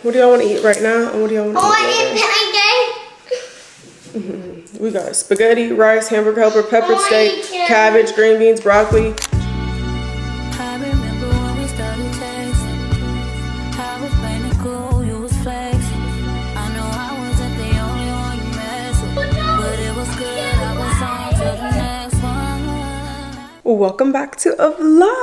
What do y'all want to eat right now? And what do y'all want to eat pancakes. We got spaghetti, rice, hamburger helper, peppered steak, cabbage, green beans, broccoli. I remember when we started texting. I was playing it cool, you was flexing. I know I wasn't the only one you messed with, but it was good. I was on to the next one. Welcome back to a vlog.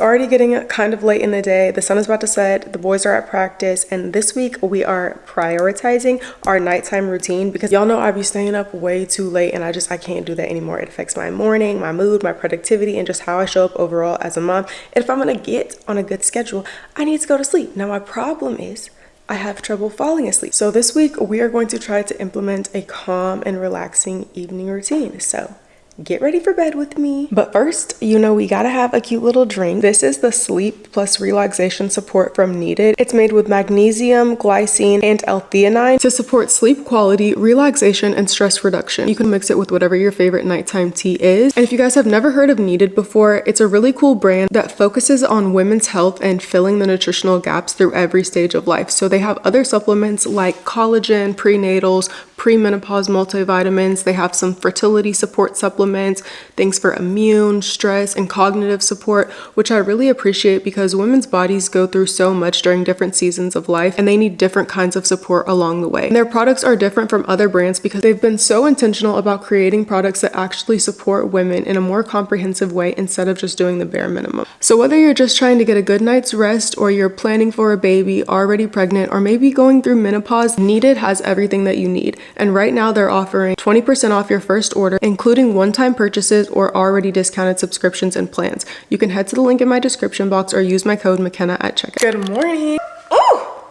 Already getting kind of late in the day. The sun is about to set. The boys are at practice, and this week we are prioritizing our nighttime routine because y'all know I be staying up way too late, and I can't do that anymore. It affects my morning, my mood, my productivity, and just how I show up overall as a mom. And if I'm gonna get on a good schedule, I need to go to sleep. Now my problem is I have trouble falling asleep. So this week we are going to try to implement a calm and relaxing evening routine. So get ready for bed with me. But first, you know, we gotta have a cute little drink. This is the Sleep Plus Relaxation Support from Needed. It's made with magnesium, glycine, and L-theanine to support sleep quality, relaxation, and stress reduction. You can mix it with whatever your favorite nighttime tea is. And if you guys have never heard of Needed before, it's a really cool brand that focuses on women's health and filling the nutritional gaps through every stage of life. So they have other supplements like collagen, prenatals, premenopause multivitamins. They have some fertility support supplements, things for immune, stress, and cognitive support, which I really appreciate because women's bodies go through so much during different seasons of life, and they need different kinds of support along the way. And their products are different from other brands because they've been so intentional about creating products that actually support women in a more comprehensive way instead of just doing the bare minimum. So whether you're just trying to get a good night's rest, or you're planning for a baby, already pregnant, or maybe going through menopause, Needed has everything that you need. And right now they're offering 20% off your first order, including one-time purchases or already discounted subscriptions and plans. You can head to the link in my description box or use my code McKenna at checkout. Good morning. Oh,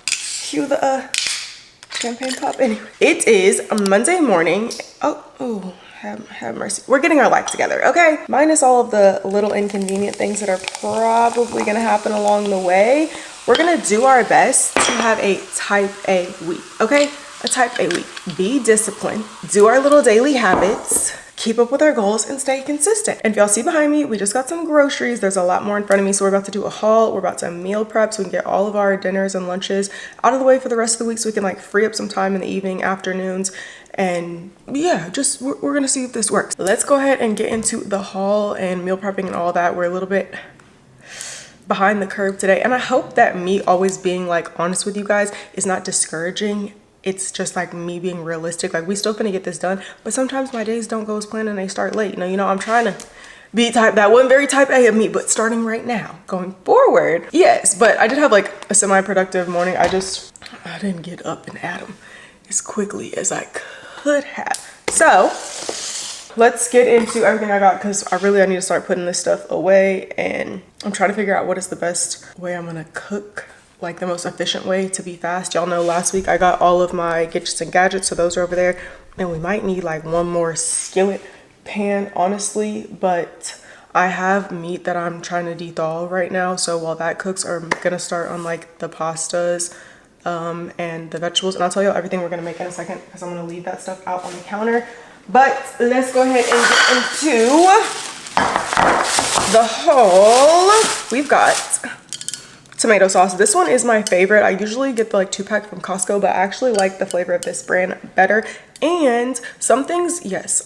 cue the champagne pop. Anyway, it is a Monday morning. Oh, have mercy. We're getting our life together, okay? Minus all of the little inconvenient things that are probably gonna happen along the way. We're gonna do our best to have a type A week, okay? A type A week. Be disciplined, do our little daily habits, keep up with our goals, and stay consistent. And if y'all see behind me, we just got some groceries. There's a lot more in front of me. So we're about to do a haul. We're about to meal prep so we can get all of our dinners and lunches out of the way for the rest of the week so we can like free up some time in the evening, afternoons. And yeah, just we're gonna see if this works. Let's go ahead and get into the haul and meal prepping and all that. We're a little bit behind the curve today. And I hope that me always being like honest with you guys is not discouraging. It's just like me being realistic. Like we still gonna get this done, but sometimes my days don't go as planned and they start late. You know, I'm trying to be that wasn't very type A of me, but starting right now, going forward, yes. But I did have like a semi-productive morning. I didn't get up and at 'em as quickly as I could have. So let's get into everything I got because I need to start putting this stuff away, and I'm trying to figure out what is the best way I'm gonna cook, like the most efficient way to be fast. Y'all know last week I got all of my gadgets and gadgets, so those are over there, and we might need like one more skillet pan honestly, but I have meat that I'm trying to dethaw right now, so while that cooks, I'm gonna start on like the pastas and the vegetables, and I'll tell you everything we're gonna make in a second because I'm gonna leave that stuff out on the counter. But let's go ahead and get into the haul. We've got tomato sauce. This one is my favorite. I usually get the like 2-pack from Costco, but I actually like the flavor of this brand better. And some things, yes,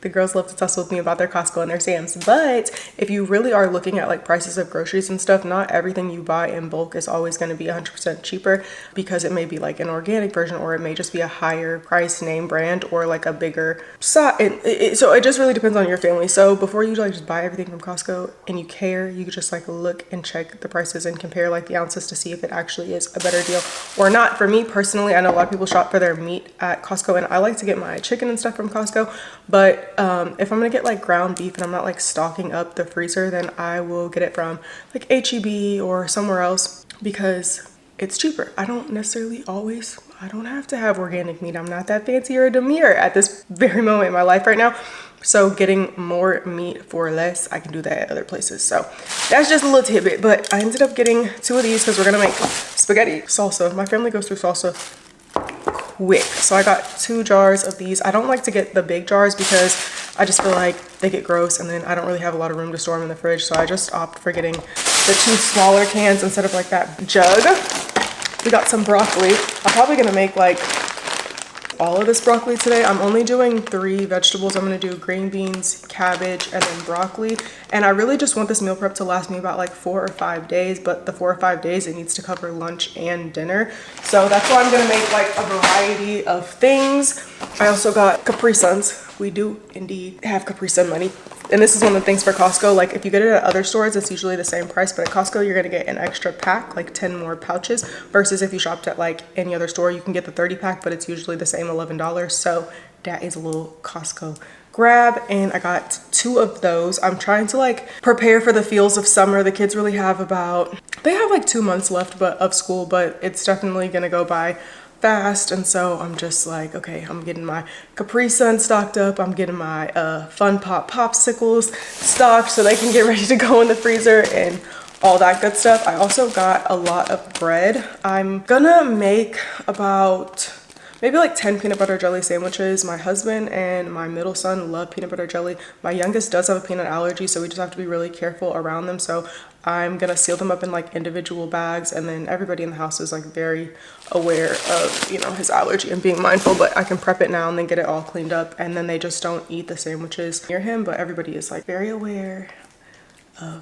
the girls love to tussle with me about their Costco and their Sam's, but if you really are looking at like prices of groceries and stuff, not everything you buy in bulk is always going to be 100% cheaper because it may be like an organic version, or it may just be a higher price name brand or like a bigger size. So it just really depends on your family. So before you like just buy everything from Costco and you care, you could just like look and check the prices and compare like the ounces to see if it actually is a better deal or not. For me personally, I know a lot of people shop for their meat at Costco, and I like to get my chicken and stuff from Costco, but if I'm gonna get like ground beef and I'm not like stocking up the freezer, then I will get it from like HEB or somewhere else because it's cheaper. I don't have to have organic meat. I'm not that fancy or demure at this very moment in my life right now. So getting more meat for less, I can do that at other places. So that's just a little tidbit, but I ended up getting 2 of these because we're gonna make spaghetti salsa. My family goes through salsa quick. So I got 2 jars of these. I don't like to get the big jars because I just feel like they get gross and then I don't really have a lot of room to store them in the fridge. So I just opt for getting the 2 smaller cans instead of like that jug. We got some broccoli. I'm probably gonna make like all of this broccoli today. I'm only doing 3 vegetables. I'm gonna do green beans, cabbage, and then broccoli. And I really just want this meal prep to last me about like 4 or 5 days, but the 4 or 5 days it needs to cover lunch and dinner. So that's why I'm gonna make like a variety of things. I also got Capri Suns. We do indeed have Capri Sun money. And this is one of the things for Costco. Like if you get it at other stores, it's usually the same price, but at Costco, you're gonna get an extra pack, like 10 more pouches, versus if you shopped at like any other store, you can get the 30 pack, but it's usually the same $11. So that is a little Costco grab, and I got 2 of those. I'm trying to like prepare for the feels of summer. The kids really have they have like 2 months left of school, but it's definitely gonna go by fast. And so I'm just like, okay, I'm getting my Capri Sun stocked up. I'm getting my Fun Pop popsicles stocked so they can get ready to go in the freezer and all that good stuff. I also got a lot of bread. I'm gonna make about maybe like 10 peanut butter jelly sandwiches. My husband and my middle son love peanut butter jelly. My youngest does have a peanut allergy, so we just have to be really careful around them. So I'm gonna seal them up in like individual bags, and then everybody in the house is like very aware of, you know, his allergy and being mindful, but I can prep it now and then get it all cleaned up, and then they just don't eat the sandwiches near him, but everybody is like very aware of,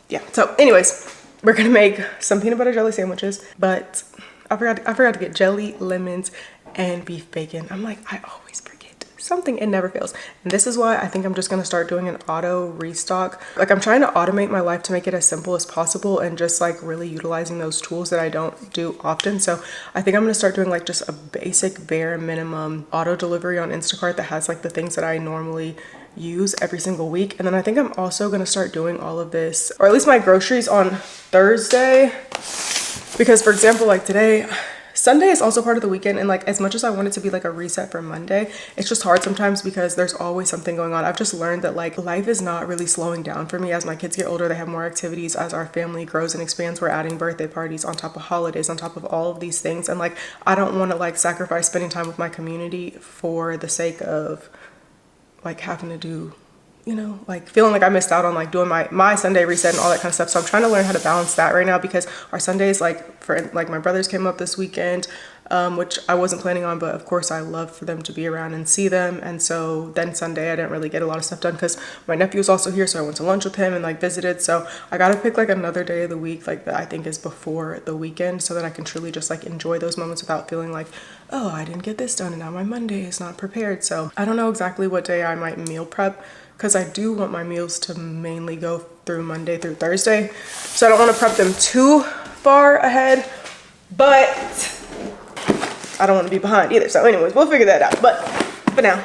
yeah. So anyways, we're gonna make some peanut butter jelly sandwiches, but I forgot to get jelly, lemons, and beef bacon. I'm like, I always forget something. It never fails. And this is why I think I'm just gonna start doing an auto restock. Like I'm trying to automate my life to make it as simple as possible and just like really utilizing those tools that I don't do often. So I think I'm gonna start doing like just a basic bare minimum auto delivery on Instacart that has like the things that I normally use every single week. And then I think I'm also gonna start doing all of this, or at least my groceries, on Thursday, because for example, like today, Sunday is also part of the weekend, and like as much as I want it to be like a reset for Monday, it's just hard sometimes because there's always something going on. I've just learned that like life is not really slowing down for me. As my kids get older, they have more activities. As our family grows and expands, we're adding birthday parties on top of holidays, on top of all of these things. And like I don't want to like sacrifice spending time with my community for the sake of like having to do, you know, like feeling like I missed out on like doing my Sunday reset and all that kind of stuff. So I'm trying to learn how to balance that right now, because our Sundays, like for like my brothers came up this weekend, which I wasn't planning on, but of course I love for them to be around and see them. And so then Sunday I didn't really get a lot of stuff done because my nephew was also here, so I went to lunch with him and like visited. So I gotta pick like another day of the week like that I think is before the weekend, so that I can truly just like enjoy those moments without feeling like, oh, I didn't get this done and now my Monday is not prepared. So I don't know exactly what day I might meal prep, because I do want my meals to mainly go through Monday through Thursday. So I don't want to prep them too far ahead, but I don't want to be behind either. So anyways, we'll figure that out. But for now,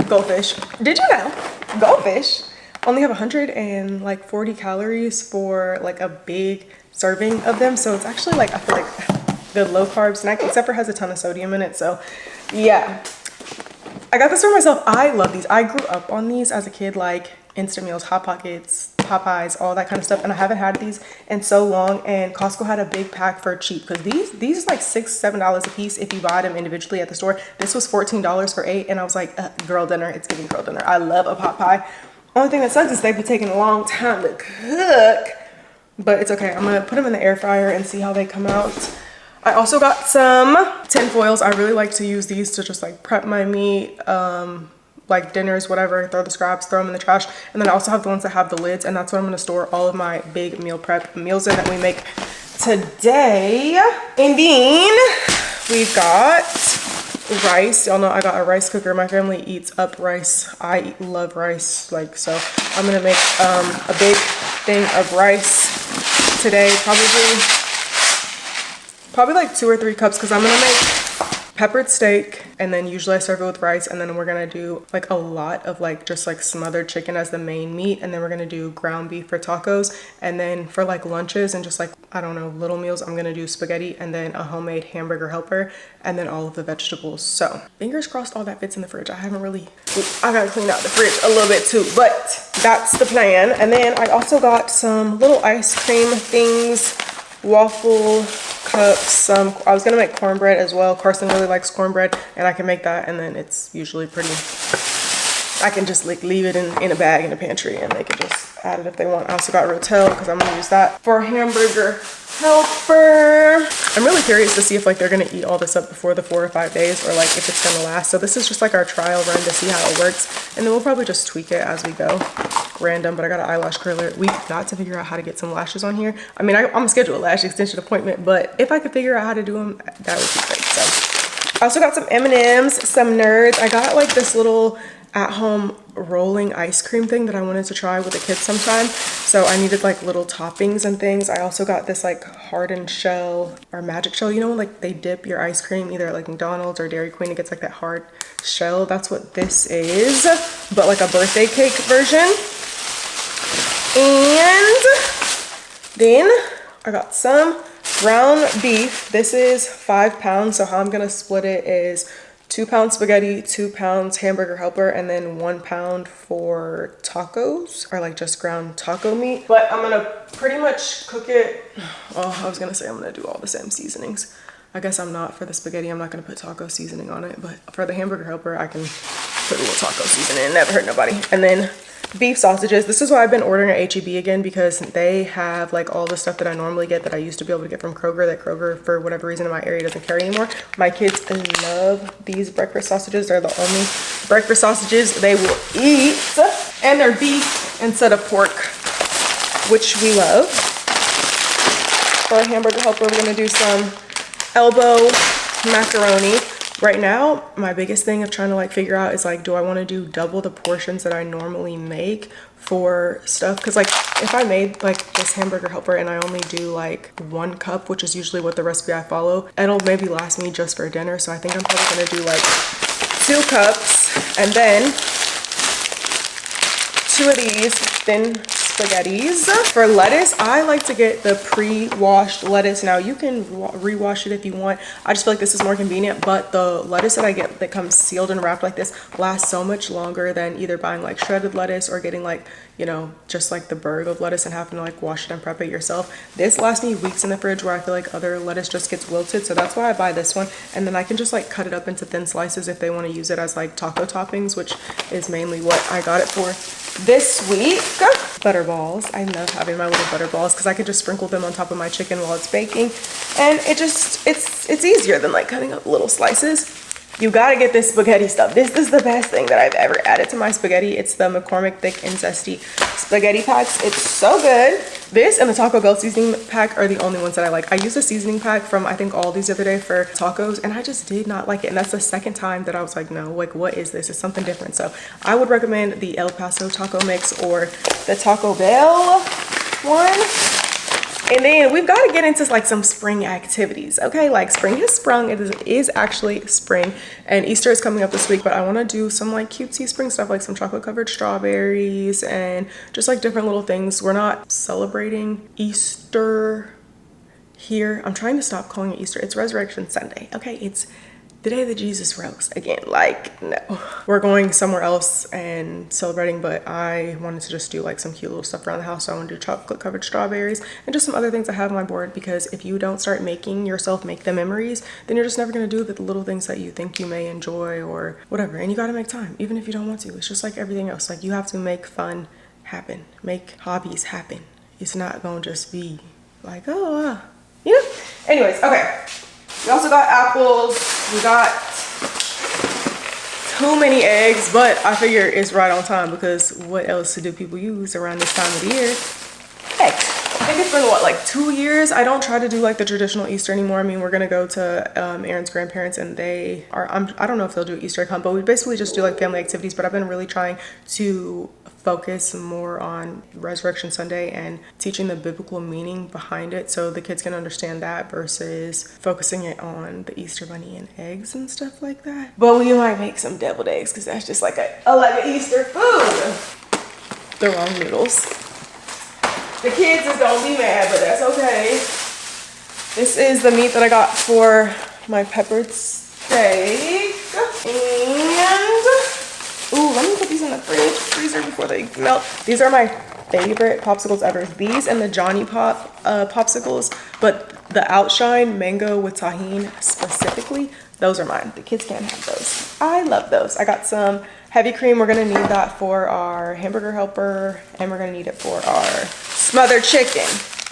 goldfish. Did you know goldfish only have 140 calories for like a big serving of them? So it's actually like, I feel like good low carb snack, except for it has a ton of sodium in it. So yeah. I got this for myself. I love these. I grew up on these as a kid, like instant meals, Hot Pockets, Popeyes, all that kind of stuff. And I haven't had these in so long. And Costco had a big pack for cheap, because these is like $6-7 a piece if you buy them individually at the store. This was $14 for 8, and I was like, girl dinner. It's giving girl dinner. I love a pot pie. Only thing that sucks is they've been taking a long time to cook, but it's okay. I'm gonna put them in the air fryer and see how they come out. I also got some tin foils. I really like to use these to just like prep my meat, like dinners, whatever, throw the scraps, throw them in the trash. And then I also have the ones that have the lids, and that's what I'm gonna store all of my big meal prep meals in that we make today. And then we've got rice. Y'all know I got a rice cooker. My family eats up rice. I love rice, like, so I'm gonna make a big thing of rice today, probably like 2 or 3 cups, because I'm gonna make peppered steak, and then usually I serve it with rice, and then we're gonna do like a lot of like just like smothered chicken as the main meat, and then we're gonna do ground beef for tacos, and then for like lunches and just like, I don't know, little meals, I'm gonna do spaghetti and then a homemade hamburger helper, and then all of the vegetables. So fingers crossed all that fits in the fridge. I gotta clean out the fridge a little bit too, but that's the plan. And then I also got some little ice cream things, waffle cups. I was gonna make cornbread as well. Carson really likes cornbread, and I can make that, and then it's usually pretty, I can just like leave it in a bag in the pantry, and they can just add it if they want. I also got rotel, because I'm gonna use that for a hamburger helper. I'm really curious to see if like they're gonna eat all this up before the 4 or 5 days, or like if it's gonna last. So this is just like our trial run to see how it works, and then we'll probably just tweak it as we go. Random, but I got an eyelash curler. We got to figure out how to get some lashes on here. I mean, I'm gonna schedule a lash extension appointment, but if I could figure out how to do them, that would be great. So I also got some M&Ms, some Nerds. I got like this little at-home rolling ice cream thing that I wanted to try with the kids sometime. So I needed like little toppings and things. I also got this like hardened shell or magic shell. You know, like they dip your ice cream either at like McDonald's or Dairy Queen. It gets like that hard shell. That's what this is, but like a birthday cake version. And then I got some ground beef. This is 5 pounds. So how I'm gonna split it is 2 pounds spaghetti, 2 pounds hamburger helper, and then 1 pound for tacos, or like just ground taco meat. But I'm gonna pretty much cook it. Oh, I was gonna say I'm gonna do all the same seasonings. I guess I'm not. For the spaghetti, I'm not gonna put taco seasoning on it, but for the hamburger helper, I can put a little taco seasoning. Never hurt nobody. And then beef sausages. This is why I've been ordering at H-E-B again, because they have like all the stuff that I normally get that I used to be able to get from Kroger, that Kroger for whatever reason in my area doesn't carry anymore. My kids love these breakfast sausages. They're the only breakfast sausages they will eat, and they're beef instead of pork, which we love. For a hamburger helper, we're gonna do some elbow macaroni. Right now, my biggest thing of trying to like figure out is like, do I want to do double the portions that I normally make for stuff? Because like if I made like this hamburger helper and I only do like 1 cup, which is usually what the recipe I follow, it'll maybe last me just for dinner. So I think I'm probably going to do like 2 cups, and then 2 of these thin spaghettis. For lettuce, I like to get the pre-washed lettuce. Now you can rewash it if you want. I just feel like this is more convenient, but the lettuce that I get that comes sealed and wrapped like this lasts so much longer than either buying like shredded lettuce or getting like, you know, just like the burg of lettuce and having to like wash it and prep it yourself. This lasts me weeks in the fridge, where I feel like other lettuce just gets wilted. So that's why I buy this one, and then I can just like cut it up into thin slices if they want to use it as like taco toppings, which is mainly what I got it for this week. Butter balls. I love having my little butter balls because I could just sprinkle them on top of my chicken while it's baking, and it's easier than like cutting up little slices. You gotta get this spaghetti stuff. This is the best thing that I've ever added to my spaghetti. It's the McCormick Thick and Zesty spaghetti packs. It's so good. This and the Taco Bell seasoning pack are the only ones that I like. I used a seasoning pack from I think Aldi's the other day for tacos, and I just did not like it. And that's the second time that I was like, no, like what is this? It's something different. So I would recommend the El Paso taco mix or the Taco Bell one. And then we've got to get into like some spring activities, okay? Like spring has sprung. It is actually spring, and Easter is coming up this week, but I want to do some like cutesy spring stuff, like some chocolate covered strawberries and just like different little things. We're not celebrating Easter here. I'm trying to stop calling it Easter. It's Resurrection Sunday, okay? It's the day that Jesus rose again. Like, no, we're going somewhere else and celebrating, but I wanted to just do like some cute little stuff around the house. So I want to do chocolate covered strawberries and just some other things I have on my board, because if you don't start making yourself make the memories, then you're just never going to do the little things that you think you may enjoy or whatever. And you got to make time, even if you don't want to. It's just like everything else. Like you have to make fun happen, make hobbies happen. It's not going to just be like, oh, you know? Anyways, okay. We also got apples. We got too many eggs, but I figure it's right on time, because what else do people use around this time of the year? Eggs. I think it's been what, like 2 years? I don't try to do like the traditional Easter anymore. I mean, we're gonna go to Aaron's grandparents, and they are, I don't know if they'll do Easter egg hunt, but we basically just do like family activities. But I've been really trying to focus more on Resurrection Sunday and teaching the biblical meaning behind it, so the kids can understand that versus focusing it on the Easter bunny and eggs and stuff like that. But we might make some deviled eggs, because that's just like a Easter food. The wrong noodles. The kids is gonna be mad, but that's okay. This is the meat that I got for my peppered steak. And ooh, let me put these in the freezer before they melt. These are my favorite popsicles ever. These and the Johnny Pop popsicles, but the Outshine mango with tahini specifically, those are mine. The kids can't have those. I love those. I got some heavy cream. We're gonna need that for our hamburger helper, and we're gonna need it for our smothered chicken.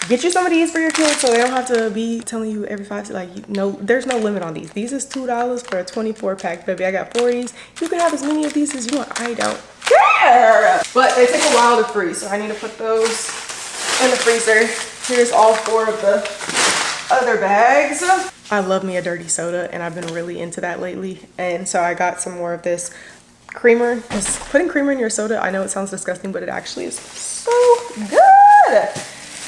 Get you some of these for your kids so they don't have to be telling you every 5, like, no, there's no limit on these. These is $2 for a 24 pack, baby. I got 4 of these. You can have as many of these as you want. I don't care. But they take a while to freeze, so I need to put those in the freezer. Here's all 4 of the other bags. I love me a dirty soda, and I've been really into that lately. And so I got some more of this creamer. Because putting creamer in your soda, I know it sounds disgusting, but it actually is so good.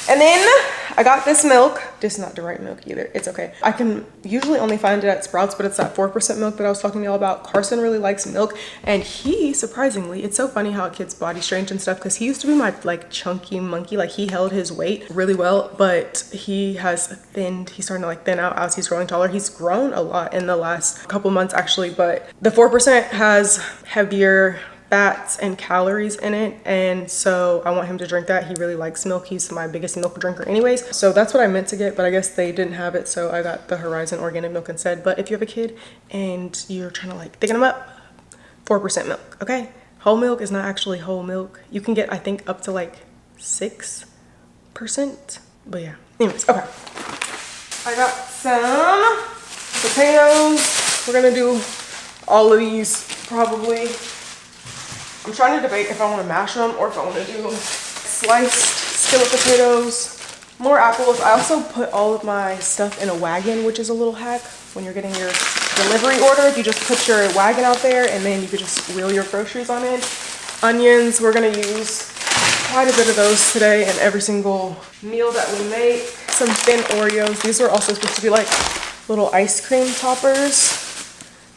And then I got this milk. This is not the right milk either. It's okay. I can usually only find it at Sprouts, but it's that 4% milk that I was talking to y'all about. Carson really likes milk, and he, surprisingly, it's so funny how a kid's body's strange and stuff, because he used to be my like chunky monkey. Like, he held his weight really well, but he has thinned. He's starting to like thin out as he's growing taller. He's grown a lot in the last couple months actually, but the 4% has heavier fats and calories in it, and so I want him to drink that. He really likes milk. He's my biggest milk drinker anyways, so that's what I meant to get, but I guess they didn't have it, so I got the Horizon organic milk instead. But if you have a kid and you're trying to like thicken them up, 4% milk, okay? Whole milk is not actually whole milk. You can get, I think, up to like 6%, but yeah. Anyways, okay. I got some potatoes. We're gonna do all of these probably. I'm trying to debate if I want to mash them or if I want to do sliced skillet potatoes, more apples. I also put all of my stuff in a wagon, which is a little hack when you're getting your delivery order. You just put your wagon out there and then you can just wheel your groceries on it. Onions, we're going to use quite a bit of those today in every single meal that we make. Some thin Oreos. These are also supposed to be like little ice cream toppers.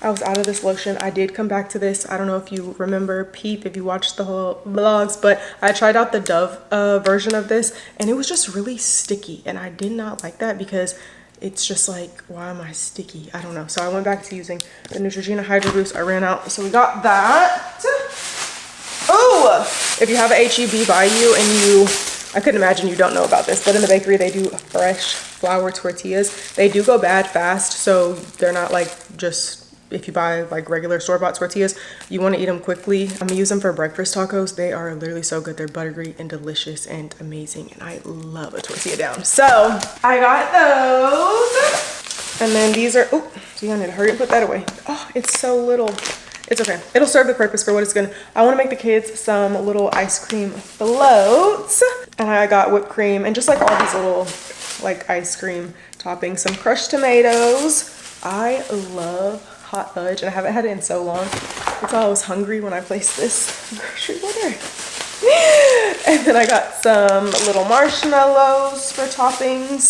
I was out of this lotion. I did come back to this. I don't know if you remember, Peep, if you watched the whole vlogs, but I tried out the Dove version of this, and it was just really sticky, and I did not like that because it's just like, why am I sticky? I don't know. So I went back to using the Neutrogena Hydro Boost. I ran out, so we got that. Oh, if you have a HEB by you and you, I couldn't imagine you don't know about this, but in the bakery they do fresh flour tortillas. They do go bad fast, so they're not like just, if you buy like regular store-bought tortillas, you want to eat them quickly. I'm gonna use them for breakfast tacos. They are literally so good. They're buttery and delicious and amazing, and I love a tortilla down. So I got those, and then these are, oh, so I need to hurry and put that away. Oh, it's so little. It's okay. It'll serve the purpose for what it's gonna. I want to make the kids some little ice cream floats, and I got whipped cream and just like all these little like ice cream toppings. Some crushed tomatoes. I love hot fudge, and I haven't had it in so long. That's why I was hungry when I placed this grocery order. And then I got some little marshmallows for toppings,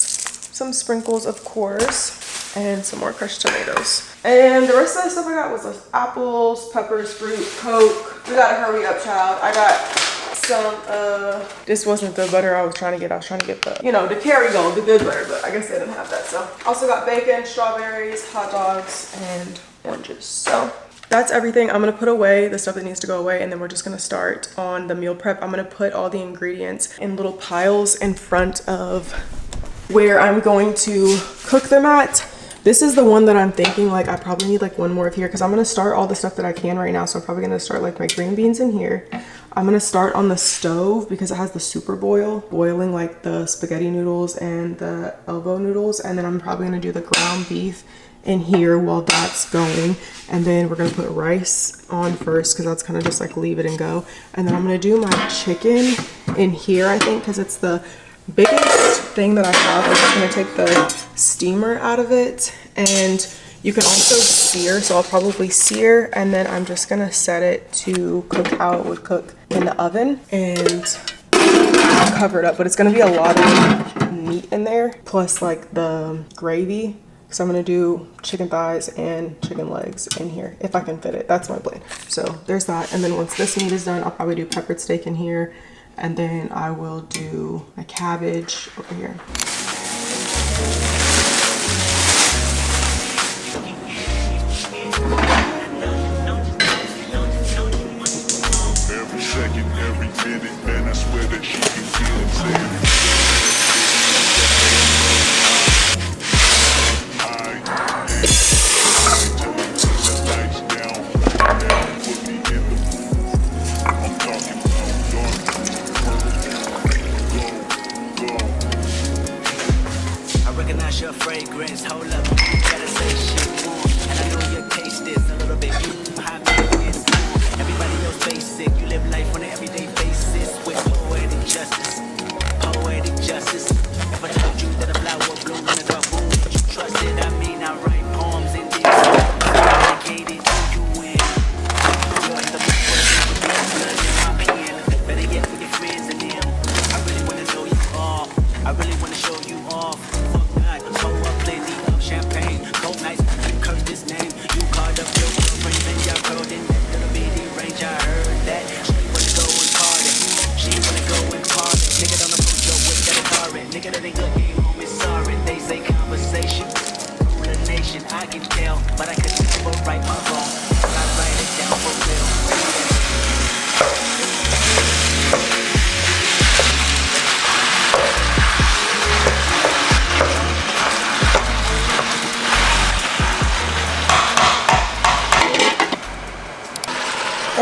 some sprinkles, of course, and some more crushed tomatoes. And the rest of the stuff I got was like apples, peppers, fruit, Coke. We gotta hurry up, child. I got some, this wasn't the butter I was trying to get. I was trying to get the, you know, the Kerrygold, the good butter, but I guess they didn't have that. So also got bacon, strawberries, hot dogs, and oranges. So that's everything. I'm gonna put away the stuff that needs to go away, and then we're just gonna start on the meal prep. I'm gonna put all the ingredients in little piles in front of where I'm going to cook them at. This is the one that I'm thinking like I probably need like one more of here, because I'm gonna start all the stuff that I can right now. So I'm probably gonna start like my green beans in here. I'm gonna start on the stove because it has the super boiling like the spaghetti noodles and the elbow noodles, and then I'm probably gonna do the ground beef in here while that's going, and then we're gonna put rice on first because that's kind of just like leave it and go, and then I'm gonna do my chicken in here, I think, because it's the biggest thing that I have. I'm just gonna take the steamer out of it, and you can also sear, so I'll probably sear, and then I'm just gonna set it to cook how it would cook in the oven and cover it up. But it's gonna be a lot of meat in there, plus like the gravy. So I'm gonna do chicken thighs and chicken legs in here if I can fit it. That's my plan. So there's that. And then once this meat is done, I'll probably do peppered steak in here, and then I will do my cabbage over here. Every second, every minute, man, I swear that she can feel it saying.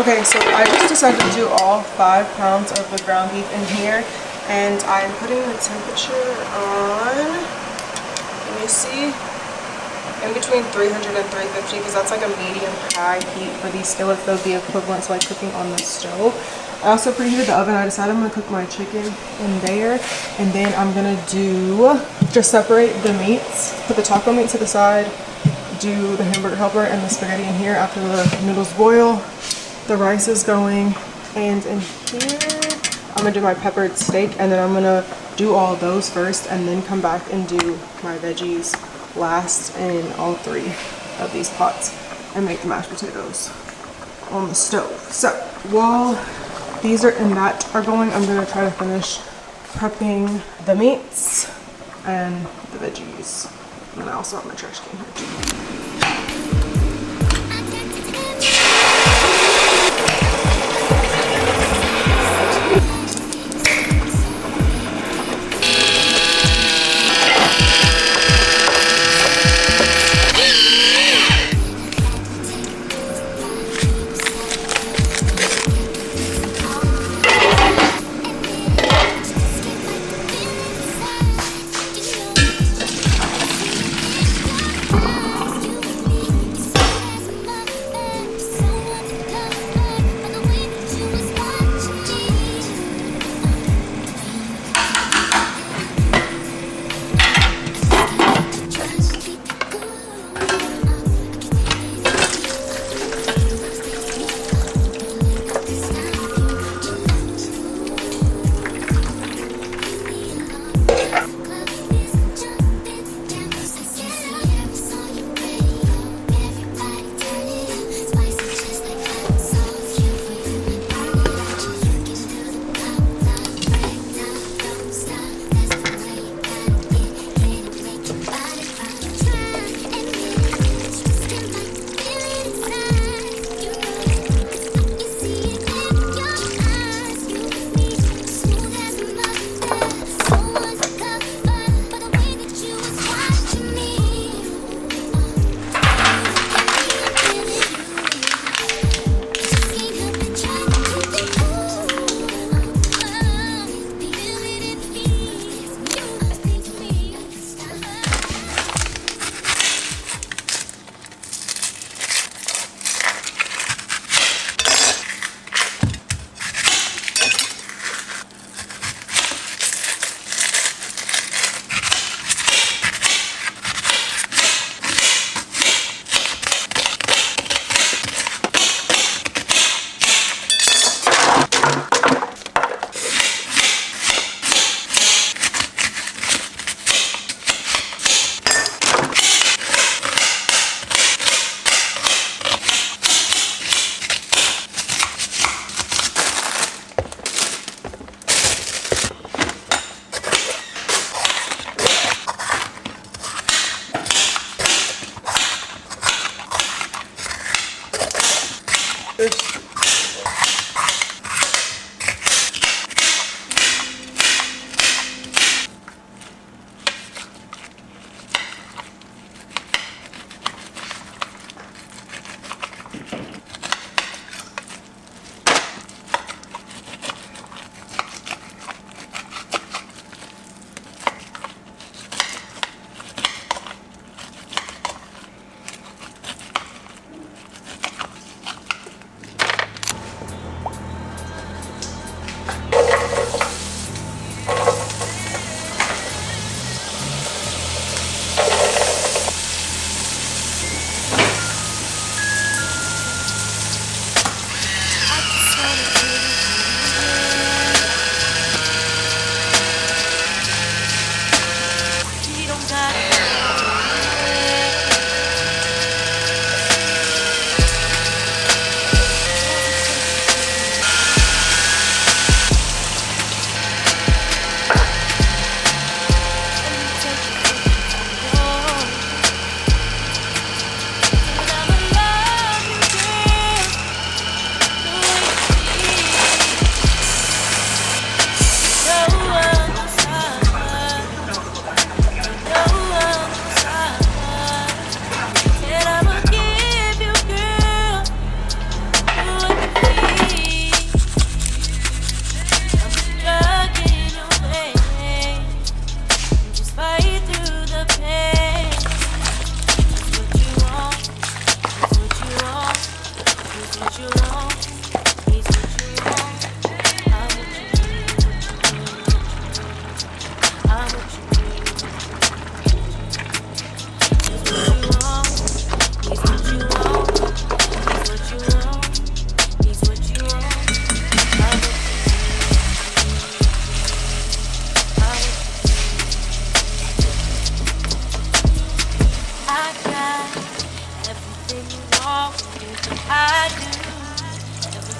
Okay, so I just decided to do all 5 pounds of the ground beef in here, and I'm putting the temperature on, let me see, in between 300 and 350, because that's like a medium high heat for these skillets. They'll be equivalent to like cooking on the stove. I also preheated the oven. I decided I'm gonna cook my chicken in there, and then I'm gonna do, just separate the meats, put the taco meat to the side, do the hamburger helper and the spaghetti in here after the noodles boil. The rice is going, and in here I'm gonna do my peppered steak, and then I'm gonna do all of those first and then come back and do my veggies last in all 3 of these pots and make the mashed potatoes on the stove. So while these are in that are going, I'm gonna try to finish prepping the meats and the veggies. And then I also have my trash can here too.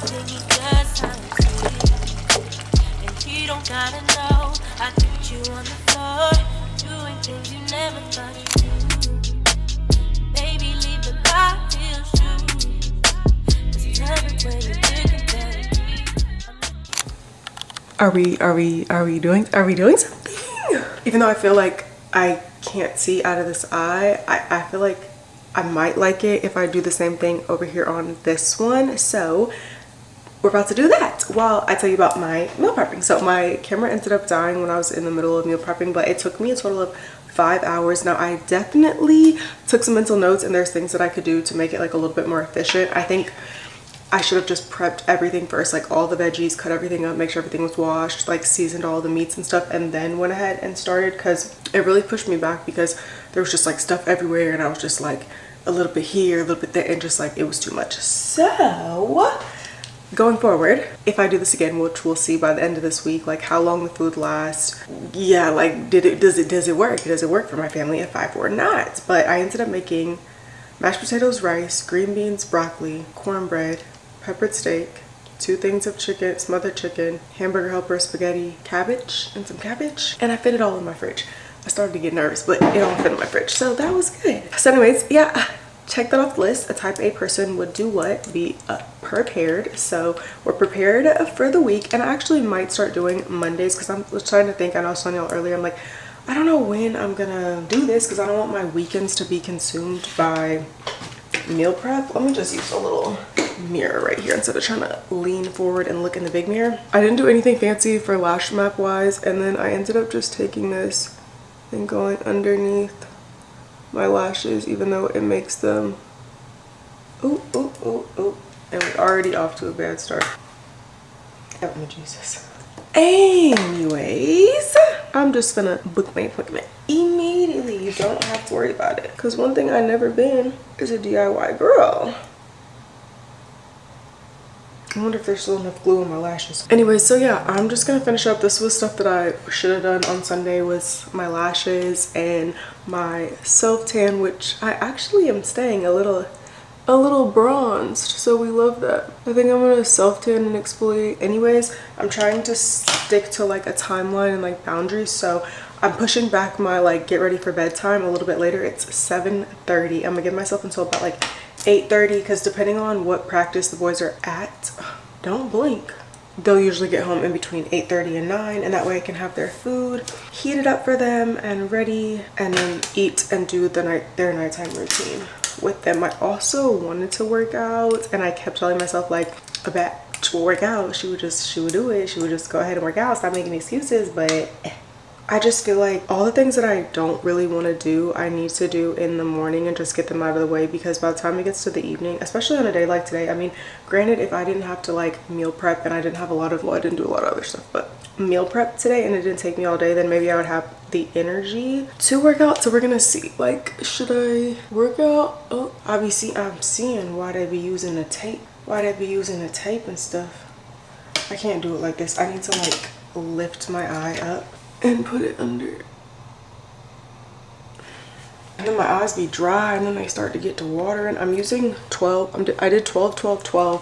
Then you just how it feels. And he don't gotta know. I put you on the floor, doing things you never thought you'd do. Baby, leave the lie feels true. 'Cause he's everywhere you're looking better. Are we doing something? Even though I feel like I can't see out of this eye, I feel like I might like it if I do the same thing over here on this one. So we're about to do that while I tell you about my meal prepping. So my camera ended up dying when I was in the middle of meal prepping, but it took me a total of 5 hours. Now I definitely took some mental notes, and there's things that I could do to make it like a little bit more efficient. I think I should have just prepped everything first, like all the veggies, cut everything up, make sure everything was washed, like seasoned all the meats and stuff, and then went ahead and started, because it really pushed me back because there was just like stuff everywhere, and I was just like a little bit here, a little bit there, and just like it was too much. So going forward, if I do this again, which we'll see by the end of this week, like how long the food lasts. Yeah, like does it work? Does it work for my family of 5 or not? But I ended up making mashed potatoes, rice, green beans, broccoli, cornbread, peppered steak, 2 things of chicken, smothered chicken, hamburger helper, spaghetti, cabbage, and some cabbage. And I fit it all in my fridge. I started to get nervous, but it all fit in my fridge, so that was good. So anyways, yeah, check that off the list. A type A person would do what? Be prepared. So we're prepared for the week, and I actually might start doing Mondays, because I was trying to think, I know I was telling y'all earlier, I'm like, I don't know when I'm gonna do this because I don't want my weekends to be consumed by meal prep. Let me just use a little mirror right here instead of trying to lean forward and look in the big mirror. I didn't do anything fancy for lash map wise, and then I ended up just taking this and going underneath my lashes, even though it makes them ooh, and we're already off to a bad start. Help me, Jesus. Anyways, I'm just gonna book my appointment immediately. You don't have to worry about it, because one thing I've never been is a DIY girl. I wonder if there's still enough glue on my lashes. Anyways, so yeah, I'm just gonna finish up. This was stuff that I should have done on Sunday, was my lashes and my self tan, which I actually am staying a little bronzed, so we love that. I think I'm gonna self tan and exfoliate anyways. I'm trying to stick to like a timeline and like boundaries, so I'm pushing back my like get ready for bedtime a little bit later. It's 7:30. I'm gonna give myself until about like 8:30, because depending on what practice the boys are at, don't blink, they'll usually get home in between 8:30 and 9, and that way I can have their food heated up for them and ready, and then eat and do their nighttime routine with them. I also wanted to work out, and I kept telling myself like, a bitch will work out, she would do it, she would just go ahead and work out, stop making excuses. But I just feel like all the things that I don't really want to do, I need to do in the morning and just get them out of the way, because by the time it gets to the evening, especially on a day like today, I mean, granted, if I didn't have to like meal prep and I didn't have I didn't do a lot of other stuff, but meal prep today and it didn't take me all day, then maybe I would have the energy to work out. So we're gonna see, like, should I work out? Oh, I'm seeing why they be using the tape, and stuff. I can't do it like this. I need to like lift my eye up and put it under, and then my eyes be dry, and then they start to get to water. And I'm using 12. I did 12, 12, 12,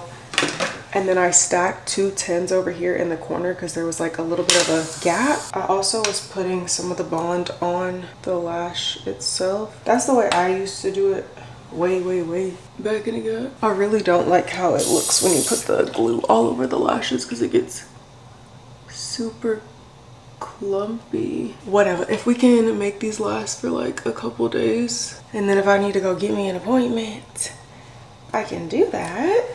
and then I stacked 2 10s over here in the corner because there was like a little bit of a gap. I also was putting some of the bond on the lash itself. That's the way I used to do it way back in the day. I really don't like how it looks when you put the glue all over the lashes, because it gets super clumpy. Whatever, if we can make these last for like a couple days, and then if I need to go get me an appointment, I can do that.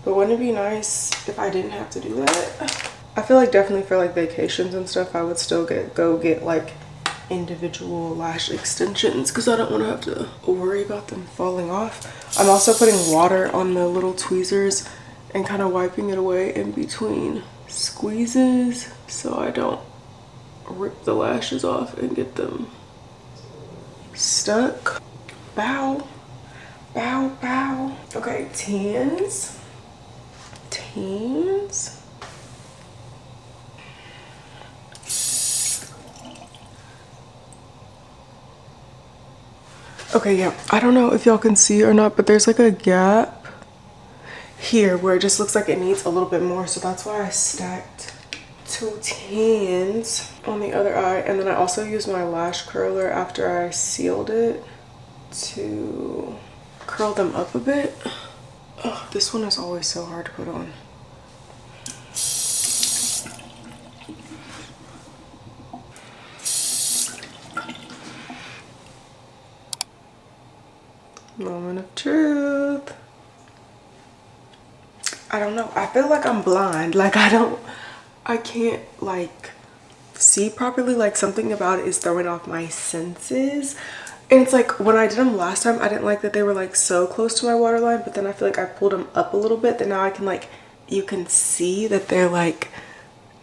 But wouldn't it be nice if I didn't have to do that? I feel like definitely for like vacations and stuff, I would still go get like individual lash extensions, because I don't want to have to worry about them falling off. I'm also putting water on the little tweezers and kind of wiping it away in between squeezes so I don't rip the lashes off and get them stuck. Bow. Okay, tans. Okay, yeah, I don't know if y'all can see or not, but there's like a gap here where it just looks like it needs a little bit more, so that's why I stacked 2 tens on the other eye. And then I also used my lash curler after I sealed it to curl them up a bit. Oh, this one is always so hard to put on. Moment of truth. I don't know. I feel like I'm blind. Like I can't like see properly. Like something about it is throwing off my senses. And it's like when I did them last time, I didn't like that they were like so close to my waterline, but then I feel like I pulled them up a little bit. Then now I can like, you can see that they're like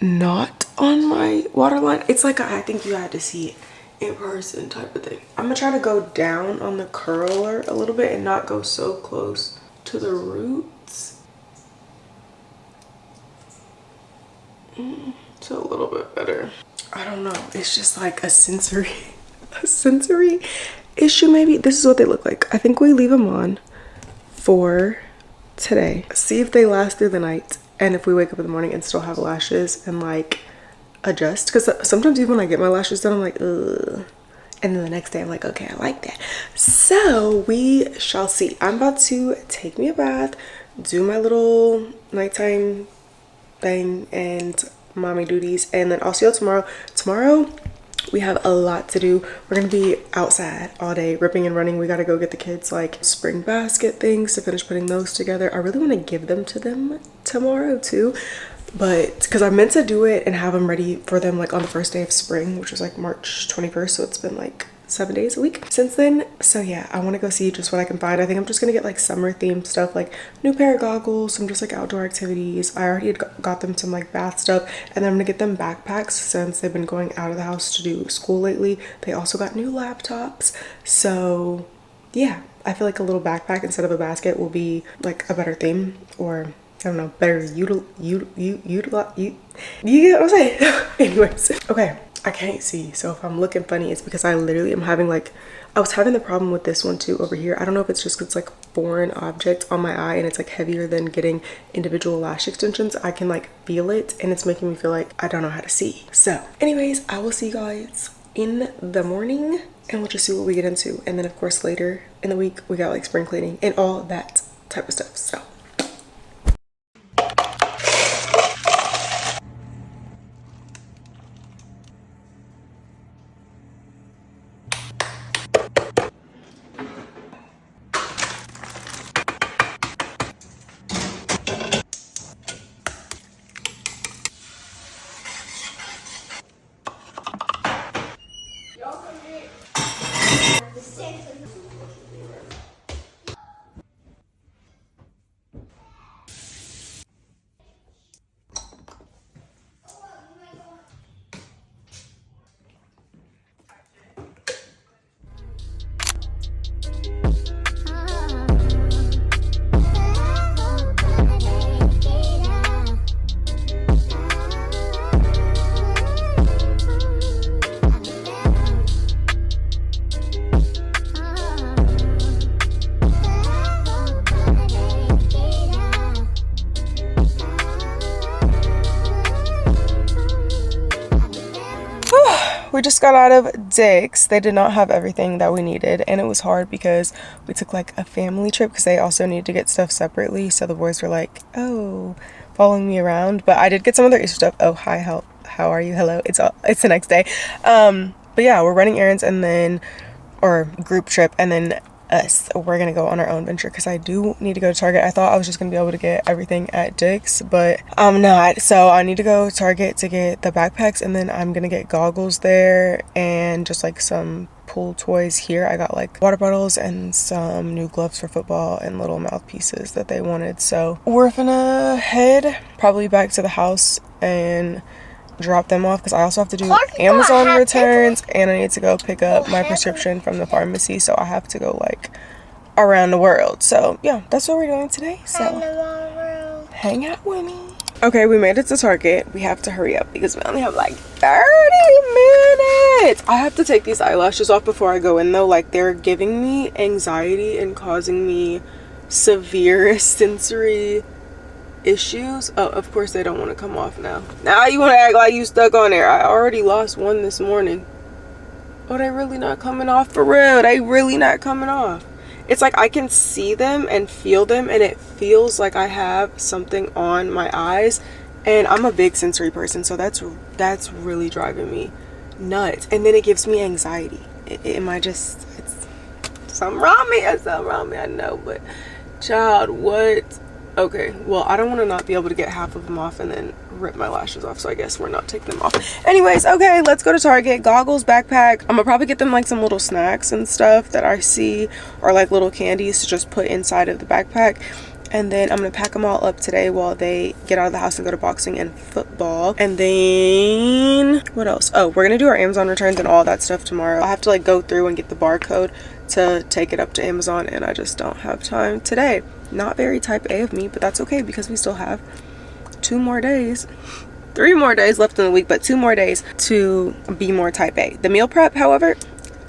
not on my waterline. It's like I think you had to see it in person type of thing. I'm gonna try to go down on the curler a little bit and not go so close to the roots. It's a little bit better. I don't know. It's just like a sensory issue maybe. This is what they look like. I think we leave them on for today. See if they last through the night, and if we wake up in the morning and still have lashes and like adjust, because sometimes even when I get my lashes done I'm like ugh, and then the next day I'm like okay, I like that. So we shall see. I'm about to take me a bath, do my little nighttime thing and mommy duties, and then I'll see you tomorrow. We have a lot to do. We're gonna be outside all day ripping and running. We gotta go get the kids like spring basket things to finish putting those together. I really want to give them to them tomorrow too, but because I meant to do it and have them ready for them like on the first day of spring, which was like March 21st, so it's been like 7 days a week since then. So yeah, I want to go see just what I can find. I think I'm just gonna get like summer themed stuff, like new pair of goggles, some just like outdoor activities. I already had got them some like bath stuff, and then I'm gonna get them backpacks since they've been going out of the house to do school lately. They also got new laptops, so yeah, I feel like a little backpack instead of a basket will be like a better theme, or I don't know, better you get what I'm saying. Anyways, okay, I can't see, so if I'm looking funny it's because I literally am having like, I was having the problem with this one too over here. I don't know if it's just because it's like foreign object on my eye and it's like heavier than getting individual lash extensions. I can like feel it and it's making me feel like I don't know how to see. So anyways, I will see you guys in the morning and we'll just see what we get into. And then of course later in the week we got like spring cleaning and all that type of stuff. So we just got out of Dick's. They did not have everything that we needed, and it was hard because we took like a family trip because they also need to get stuff separately. So the boys were like, oh, following me around, but I did get some of their Easter stuff. Oh, hi, how are you? Hello. It's the next day. But yeah, we're running errands and then, or group trip, and then we're gonna go on our own venture because I do need to go to Target. I thought I was just gonna be able to get everything at Dick's, but I'm not. So I need to go to Target to get the backpacks, and then I'm gonna get goggles there and just like some pool toys here. I got like water bottles and some new gloves for football and little mouthpieces that they wanted. So we're gonna head probably back to the house and drop them off because I also have to do Amazon returns, and I need to go pick up my prescription from the pharmacy, so I have to go like around the world. So yeah, that's what we're doing today, so hang out with me. Okay, we made it to Target. We have to hurry up because we only have like 30 minutes. I have to take these eyelashes off before I go in though. Like they're giving me anxiety and causing me severe sensory issues. Oh, of course they don't want to come off now. Now you want to act like you stuck on there. I already lost one this morning. Oh, they really not coming off for real. They really not coming off. It's like I can see them and feel them, and it feels like I have something on my eyes. And I'm a big sensory person, so that's really driving me nuts. And then it gives me anxiety. It's something wrong with me. It's something wrong with me, I know, but child, what? Okay, well, I don't want to not be able to get half of them off and then rip my lashes off, so I guess we're not taking them off. Anyways, okay, let's go to Target. Goggles, backpack. I'm gonna probably get them like some little snacks and stuff that I see, or like little candies to just put inside of the backpack. And then I'm gonna pack them all up today while they get out of the house and go to boxing and football. And then what else? Oh, we're gonna do our Amazon returns and all that stuff tomorrow. I have to like go through and get the barcode to take it up to Amazon, and I just don't have time today. Not very type A of me, but that's okay because we still have 3 more days left in the week, but 2 more days to be more type A. The meal prep, however,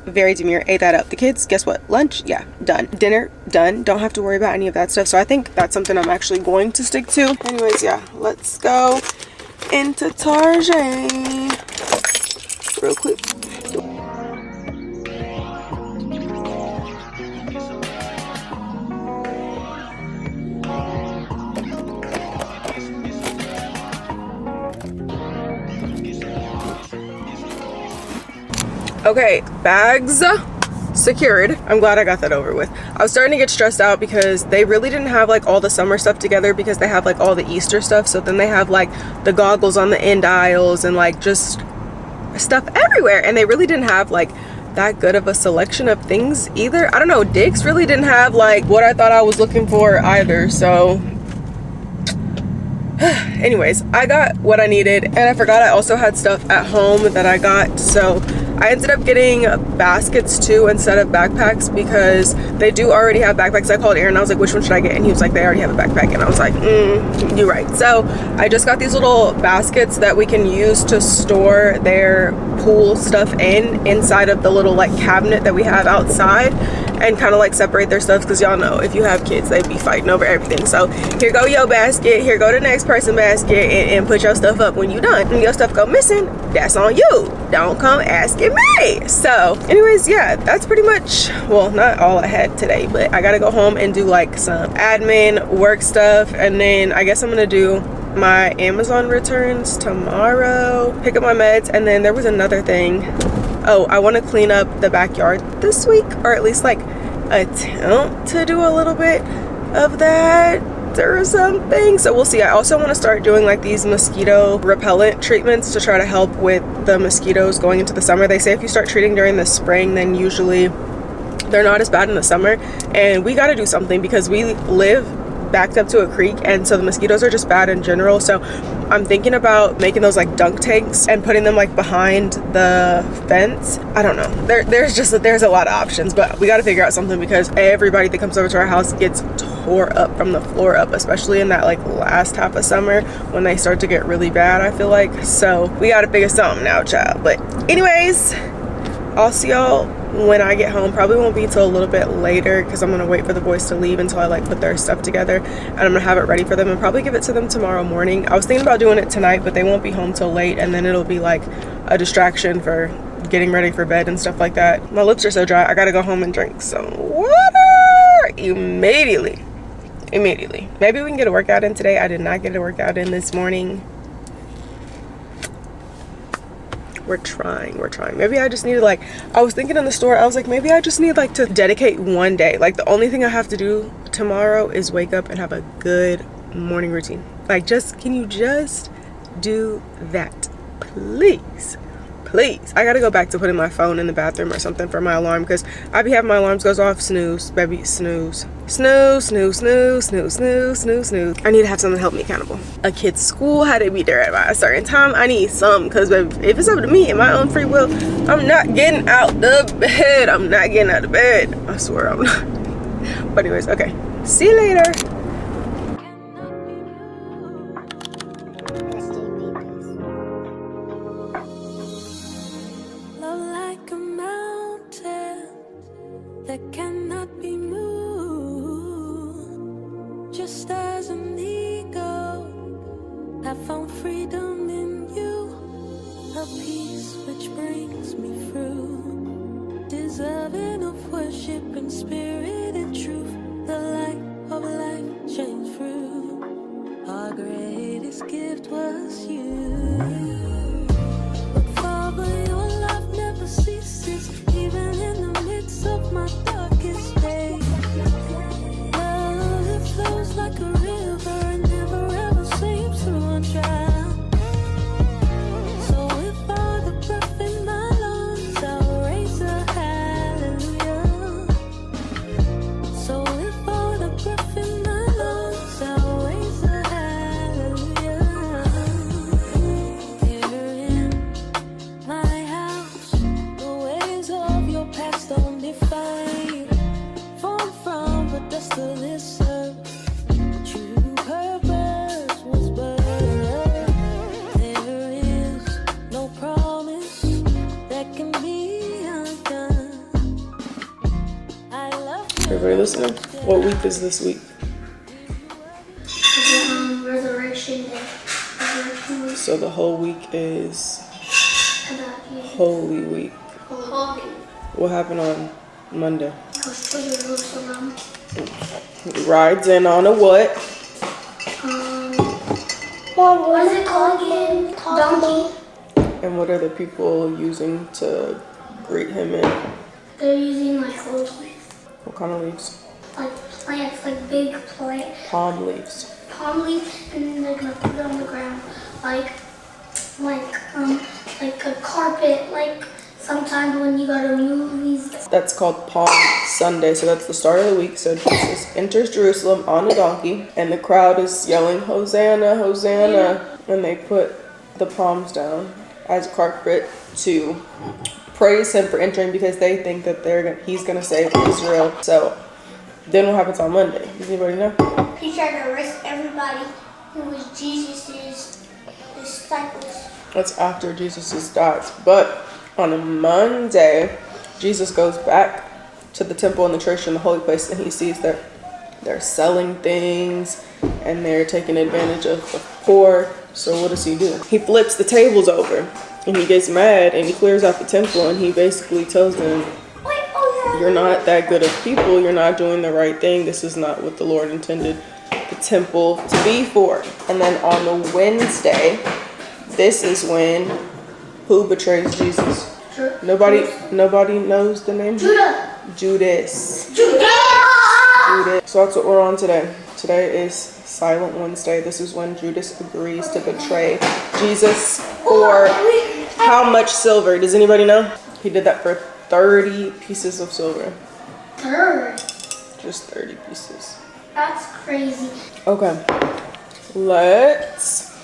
very demure. Ate that up. The kids, guess what? Lunch, yeah, done. Dinner, done. Don't have to worry about any of that stuff. So I think that's something I'm actually going to stick to. Anyways, yeah, let's go into Target real quick. Okay, bags secured. I'm glad I got that over with. I was starting to get stressed out because they really didn't have like all the summer stuff together, because they have like all the Easter stuff. So then they have like the goggles on the end aisles and like just stuff everywhere. And they really didn't have like that good of a selection of things either. I don't know, Dick's really didn't have like what I thought I was looking for either. So anyways, I got what I needed, and I forgot I also had stuff at home that I got, so I ended up getting baskets too instead of backpacks, because they do already have backpacks. I called Aaron, I was like, which one should I get? And he was like, they already have a backpack. And I was like, you're right. So I just got these little baskets that we can use to store their pool stuff inside of the little like cabinet that we have outside, and kind of like separate their stuff, because y'all know if you have kids, they be fighting over everything. So here go your basket, here go the next person basket, and put your stuff up when you're done. When your stuff go missing, that's on you. Don't come asking me. So anyways, yeah, that's pretty much, well, not all I had today, but I gotta go home and do like some admin work stuff, and then I guess I'm gonna do my Amazon returns tomorrow, pick up my meds, and then there was another thing. Oh, I want to clean up the backyard this week, or at least like attempt to do a little bit of that or something. So we'll see. I also want to start doing like these mosquito repellent treatments to try to help with the mosquitoes going into the summer. They say if you start treating during the spring, then usually they're not as bad in the summer. And we got to do something because we live backed up to a creek, and so the mosquitoes are just bad in general. So I'm thinking about making those like dunk tanks and putting them like behind the fence. I don't know, there's a lot of options, but we got to figure out something, because everybody that comes over to our house gets tore up from the floor up, especially in that like last half of summer when they start to get really bad, I feel like. So we got to figure something out, child. But anyways, I'll see y'all when I get home. Probably won't be till a little bit later, because I'm gonna wait for the boys to leave until I like put their stuff together, and I'm gonna have it ready for them and probably give it to them tomorrow morning. I was thinking about doing it tonight, but they won't be home till late, and then it'll be like a distraction for getting ready for bed and stuff like that. My lips are so dry, I gotta go home and drink some water immediately. Maybe we can get a workout in today. I did not get a workout in this morning. We're trying. Maybe I just need to like, I was thinking in the store, I was like, maybe I just need like to dedicate one day. Like the only thing I have to do tomorrow is wake up and have a good morning routine. Like, just, can you just do that, please? I gotta go back to putting my phone in the bathroom or something for my alarm, because I be having my alarms goes off, snooze, baby, snooze. I need to have someone help me accountable. A kid's school had to be there at a certain time. I need some, because if it's up to me and my own free will, I'm not getting out the bed. I swear I'm not. But anyways, okay, see you later. That cannot be moved. peace which brings me through. Deserving of worship in spirit and truth. The light of life shines through. Our greatest gift was you. But Father, your love never ceases, even in the midst of my darkest days. Love that flows like a river and never ever seems to run dry. So if all the breath in my lungs, I'll raise a hallelujah. So if all the breath in my lungs, I'll raise a hallelujah. Here in my house, the ways of your past don't define you. Formed from the dust of this earth, true purpose was birthed. There is no promise that can be undone. I love you. Everybody listening? What week is this week? Resurrection Day. Resurrection Week. So the whole week is About you. Holy Week. Holy. What happened on Monday? Goes to Jerusalem. Rides in on a what? What is it called again? Donkey. And what are the people using to greet him in? They're using like old leaves. What kind of leaves? Like plants, like big plant, Palm leaves. palm leaves, and then they're gonna put it on the ground like a carpet, like sometimes when you go to movies. That's called Palm Sunday. So that's the start of the week. So Jesus enters Jerusalem on a donkey, and the crowd is yelling, Hosanna, Hosanna. And they put the palms down as carpet to praise him for entering, because they think that he's gonna save Israel. So then what happens on Monday? Does anybody know? He tried to arrest everybody who was Jesus's disciples. That's after Jesus dies. But on a Monday, Jesus goes back to the temple and the church and the holy place, and he sees that they're selling things and they're taking advantage of the poor. So what does he do? He flips the tables over, and he gets mad, and he clears out the temple, and he basically tells them, you're not that good of people, you're not doing the right thing, this is not what the Lord intended the temple to be for. And then on the Wednesday, this is when who betrays Jesus? Nobody knows the name? Judas. So that's what we're on today. Today is Silent Wednesday. This is when Judas agrees to betray Jesus for how much silver? Does anybody know? He did that for 30 pieces of silver. Just 30 pieces. That's crazy. Okay. Let's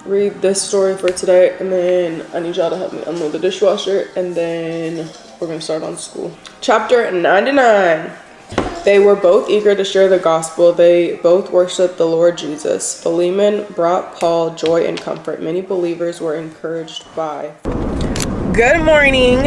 read this story for today, and then I need y'all to help me unload the dishwasher, and then we're going to start on school. Chapter 99. They were both eager to share the gospel. They both worshiped the Lord Jesus. Philemon brought Paul joy and comfort. Many believers were encouraged by. Good morning.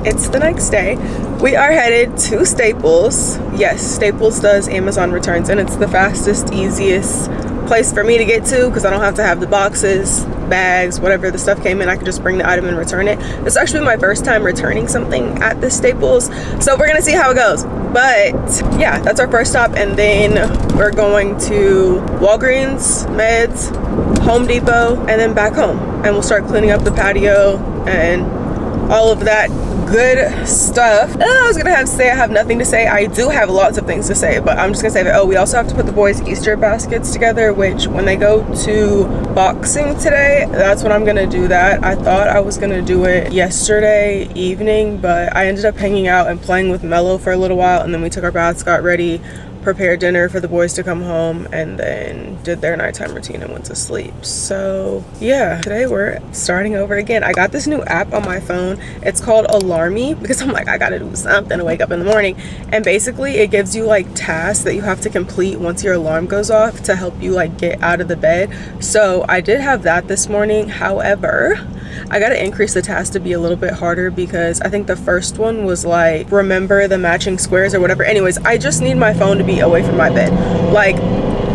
It's the next day. We are headed to Staples. Yes, Staples does Amazon returns, and it's the fastest, easiest place for me to get to, because I don't have to have the boxes, bags, whatever the stuff came in. I can just bring the item and return it. It's actually my first time returning something at the Staples, so we're gonna see how it goes. But yeah, that's our first stop, and then we're going to Walgreens, Meds, Home Depot, and then back home, and we'll start cleaning up the patio and all of that good stuff. I was gonna have to say I have nothing to say. I do have lots of things to say, but I'm just gonna say that, we also have to put the boys' Easter baskets together, which when they go to boxing today, that's when I'm gonna do that. I thought I was gonna do it yesterday evening, but I ended up hanging out and playing with Mello for a little while, and then we took our baths, got ready, prepared dinner for the boys to come home, and then did their nighttime routine and went to sleep. So yeah, today we're starting over again. I got this new app on my phone. It's called Alarmy, because I'm like, I gotta do something to wake up in the morning. And basically it gives you like tasks that you have to complete once your alarm goes off to help you like get out of the bed. So I did have that this morning. However, I gotta increase the task to be a little bit harder, because I think the first one was like, remember the matching squares or whatever. Anyways, I just need my phone to be away from my bed. Like,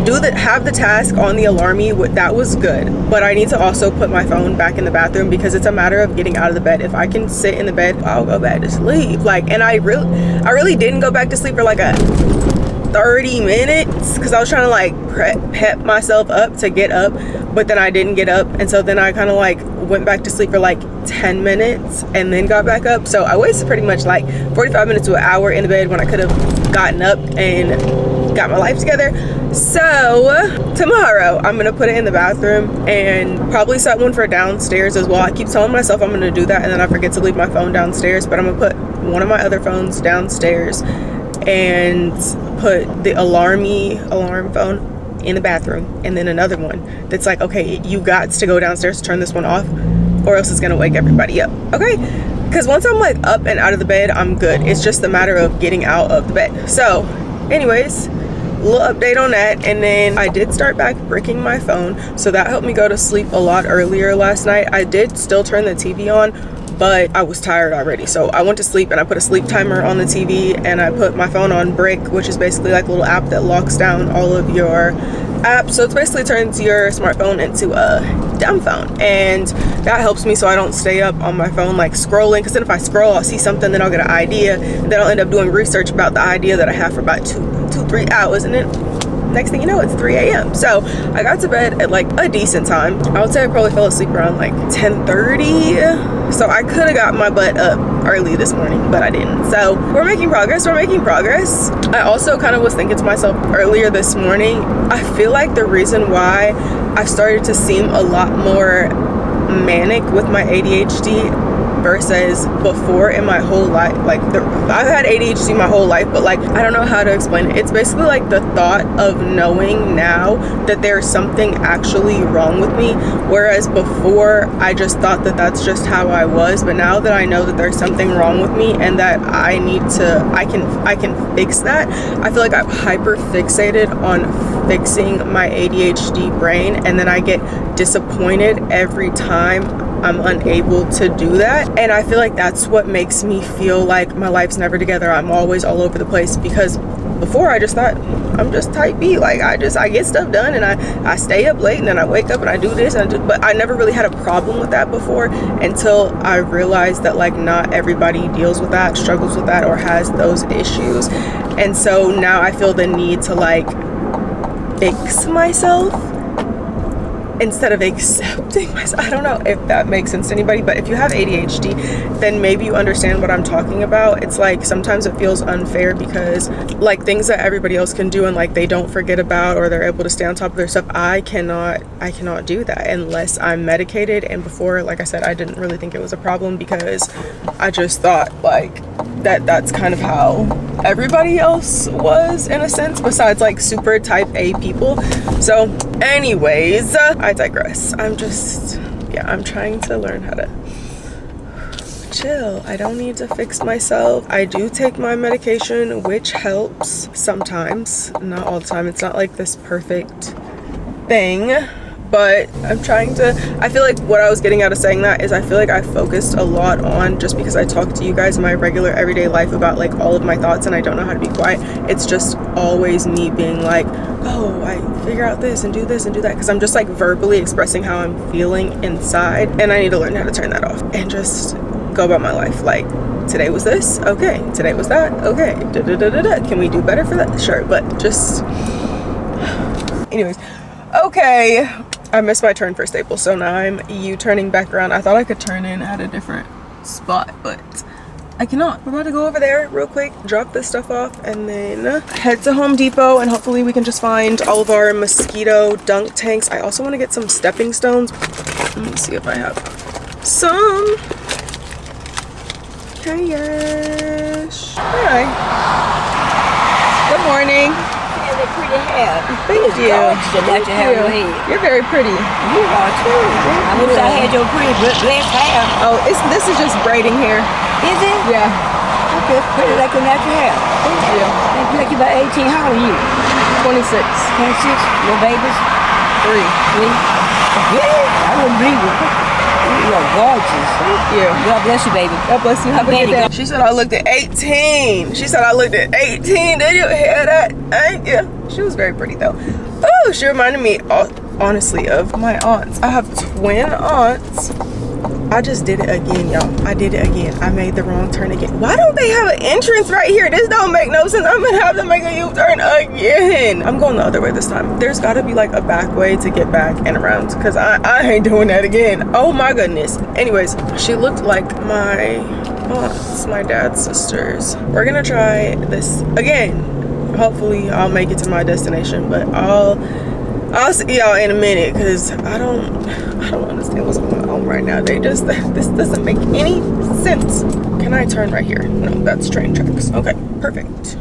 have the task on the alarmy. That was good, but I need to also put my phone back in the bathroom because it's a matter of getting out of the bed. If I can sit in the bed, I'll go back to sleep. Like, and I really didn't go back to sleep for like a 30 minutes because I was trying to like pep myself up to get up, but then I didn't get up, and so then I kind of like went back to sleep for like 10 minutes and then got back up. So I wasted pretty much like 45 minutes to an hour in the bed when I could have gotten up and got my life together. So tomorrow I'm gonna put it in the bathroom and probably set one for downstairs as well. I keep telling myself I'm gonna do that and then I forget to leave my phone downstairs, but I'm gonna put one of my other phones downstairs and put the alarm phone in the bathroom, and then another one that's like, okay, you got to go downstairs to turn this one off or else it's gonna wake everybody up, okay? Because once I'm like up and out of the bed, I'm good. It's just a matter of getting out of the bed. So anyways, little update on that. And then I did start back bricking my phone, so that helped me go to sleep a lot earlier last night. I did still turn the TV on, but I was tired already, so I went to sleep and I put a sleep timer on the TV and I put my phone on brick, which is basically like a little app that locks down all of your apps. So it basically turns your smartphone into a dumb phone, and that helps me so I don't stay up on my phone like scrolling, because then if I scroll I'll see something, then I'll get an idea, and then I'll end up doing research about the idea that I have for about 3 hours, and then next thing you know, it's 3 a.m. So I got to bed at like a decent time. I would say I probably fell asleep around like 10:30. So I could have got my butt up early this morning, but I didn't. So we're making progress. I also kind of was thinking to myself earlier this morning, I feel like the reason why I've started to seem a lot more manic with my ADHD versus before in my whole life. Like I've had ADHD my whole life, but like I don't know how to explain it. It's basically like the thought of knowing now that there's something actually wrong with me, whereas before I just thought that that's just how I was. But now that I know that there's something wrong with me and that I can fix that, I feel like I'm hyper fixated on fixing my ADHD brain, and then I get disappointed every time I'm unable to do that. And I feel like that's what makes me feel like my life's never together. I'm always all over the place, because before I just thought I'm just type B, like I get stuff done and I stay up late and then I wake up and I do this but I never really had a problem with that before, until I realized that like not everybody deals with that, struggles with that, or has those issues. And so now I feel the need to like fix myself instead of accepting myself. I don't know if that makes sense to anybody, but if you have ADHD, then maybe you understand what I'm talking about. It's like sometimes it feels unfair because like things that everybody else can do and like they don't forget about, or they're able to stay on top of their stuff, I cannot do that unless I'm medicated. And before, like I said, I didn't really think it was a problem because I just thought like that's kind of how everybody else was in a sense, besides like super type A people. So anyways, I digress. I'm trying to learn how to chill. I don't need to fix myself. I do take my medication, which helps sometimes, not all the time. It's not like this perfect thing, but I feel like what I was getting out of saying that is I feel like I focused a lot on, just because I talk to you guys in my regular everyday life about like all of my thoughts and I don't know how to be quiet, it's just always me being like, oh, I figure out this and do this and do that, because I'm just like verbally expressing how I'm feeling inside, and I need to learn how to turn that off and just go about my life. Like today was this, okay, today was that, okay, can we do better for that? Sure. But just anyways, okay, I missed my turn for Staples, so now I'm U-turning back around. I thought I could turn in at a different spot, but I cannot. We're about to go over there real quick, drop this stuff off, and then head to Home Depot, and hopefully we can just find all of our mosquito dunk tanks. I also want to get some stepping stones. Let me see if I have some. Hey, Yash. Hi. Good morning. Really pretty hair. Thank you. Like your hair on your head. You're very pretty. You are too. I wish I had your pretty black hair. Oh, this is just braiding hair. Is it? Yeah. Okay, it's pretty like your natural hair. Thank you. Thank you. Like you about 18. How old are you? 26. 26. No babies? 3. 3? Yeah. I wouldn't believe it. You are gorgeous. Thank you. God bless you, baby. God bless you. Have a good day. She said I looked at 18. She said I looked at 18. Did you hear that? Thank you. She was very pretty though. Oh, she reminded me, honestly, of my aunts. I have twin aunts. I just did it again, y'all. I did it again. I made the wrong turn again. Why don't they have an entrance right here? This don't make no sense. I'm gonna have to make a U-turn again. I'm going the other way this time. There's gotta be like a back way to get back and around, because I ain't doing that again. Oh my goodness. Anyways, she looked like my aunts, my dad's sisters. We're gonna try this again. Hopefully I'll make it to my destination, but I'll see y'all in a minute, because I don't understand what's going on right now. This doesn't make any sense. Can I turn right here? No, that's train tracks. Okay, perfect.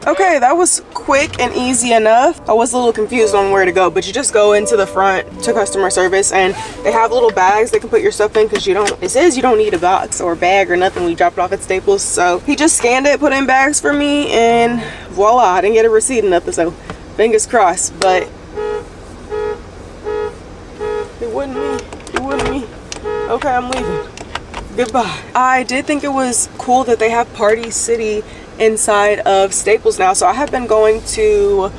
Okay, that was quick and easy enough. I was a little confused on where to go, but you just go into the front to customer service, and they have little bags they can put your stuff in, because it says you don't need a box or a bag or nothing. We dropped it off at Staples, so he just scanned it, put in bags for me, and voila, I didn't get a receipt or nothing, so fingers crossed. But it wasn't me. Okay, I'm leaving. Goodbye. I did think it was cool that they have Party City inside of Staples now, so I have been going to,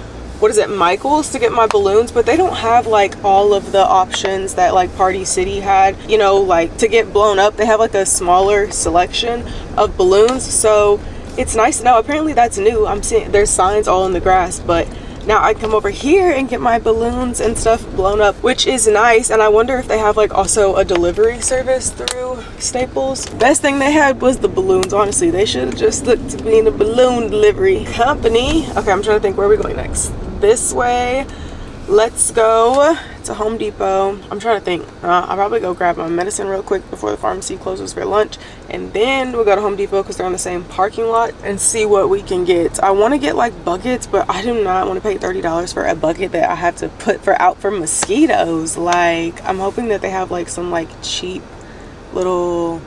what is it, Michael's, to get my balloons, but they don't have like all of the options that like Party City had, you know, like to get blown up. They have like a smaller selection of balloons, so it's nice to know. Apparently that's new. I'm seeing there's signs all in the grass, but now I come over here and get my balloons and stuff blown up, which is nice. And I wonder if they have like also a delivery service through Staples. Best thing they had was the balloons, honestly. They should have just looked to being a balloon delivery company. Okay, I'm trying to think, where are we going next? This way. Let's go to Home Depot. I'm trying to think. I'll probably go grab my medicine real quick before the pharmacy closes for lunch, and then we'll go to Home Depot because they're on the same parking lot, and see what we can get. I want to get like buckets, but I do not want to pay $30 for a bucket that I have to put out for mosquitoes. Like, I'm hoping that they have like some like cheap little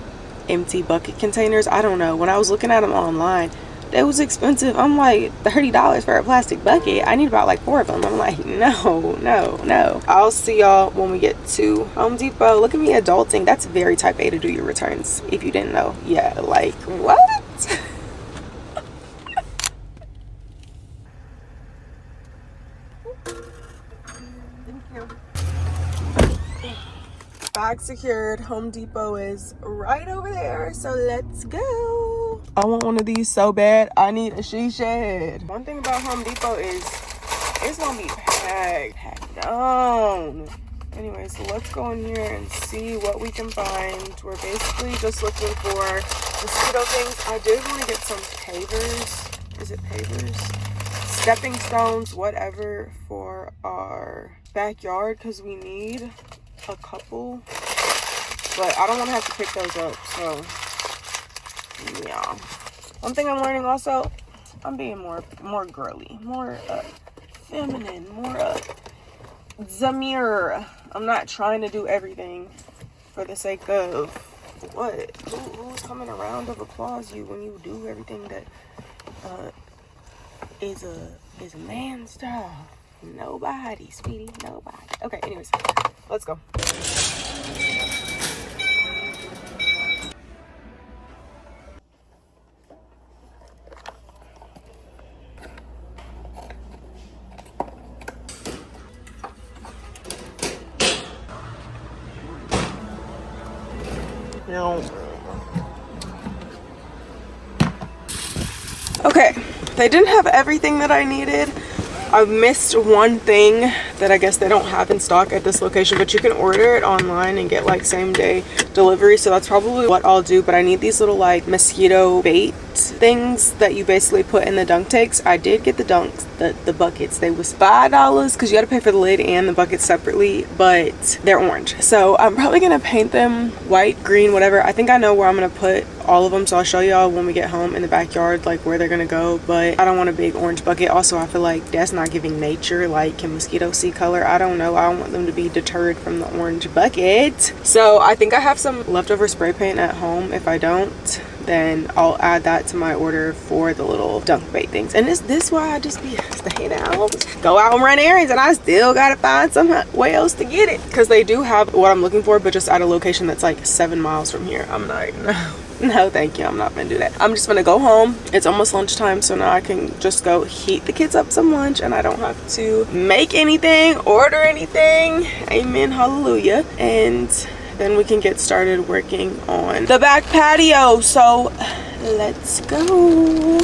empty bucket containers. I don't know. When I was looking at them online, it was expensive. I'm like, $30 for a plastic bucket. I need about like 4 of them. I'm like, no. I'll see y'all when we get to Home Depot. Look at me adulting. That's very type A to do your returns, if you didn't know. Yeah, like, what? Thank you. Bag secured. Home Depot is right over there, so let's go. I want one of these so bad. I need a she shed. One thing about Home Depot is it's gonna be packed down. Anyways, so let's go in here and see what we can find. We're basically just looking for mosquito things. I did want to get some pavers. Is it pavers? Stepping stones, whatever, for our backyard, because we need a couple, but I don't want to have to pick those up, so yeah. One thing I'm learning also, I'm being more girly, more feminine, more Zamir. I'm not trying to do everything for the sake of what? Who's coming around of applause you when you do everything that is a man's job? Nobody, sweetie, nobody. Okay, anyways, let's go. Okay, they didn't have everything that I needed. I missed one thing that I guess they don't have in stock at this location, but you can order it online and get like same day delivery, so that's probably what I'll do. But I need these little like mosquito bait things that you basically put in the dunk tanks. I did get the dunks, the buckets. They was $5 because you got to pay for the lid and the bucket separately, but they're orange, so I'm probably gonna paint them white, green, whatever. I think I know where I'm gonna put all of them, so I'll show y'all when we get home in the backyard like where they're gonna go. But I don't want a big orange bucket. Also, I feel like that's not giving nature. Like, can mosquitoes see color? I don't know. I don't want them to be deterred from the orange bucket. So I think I have some leftover spray paint at home. If I don't, then I'll add that to my order for the little dunk bait things. And this why I just be staying out, go out and run errands, and I still gotta find some way else to get it, because they do have what I'm looking for, but just at a location that's like 7 miles from here. I'm like, no thank you, I'm not gonna do that. I'm just gonna go home. It's almost lunchtime, so now I can just go heat the kids up some lunch and I don't have to make anything, order anything. Amen, hallelujah. And then we can get started working on the back patio. So let's go.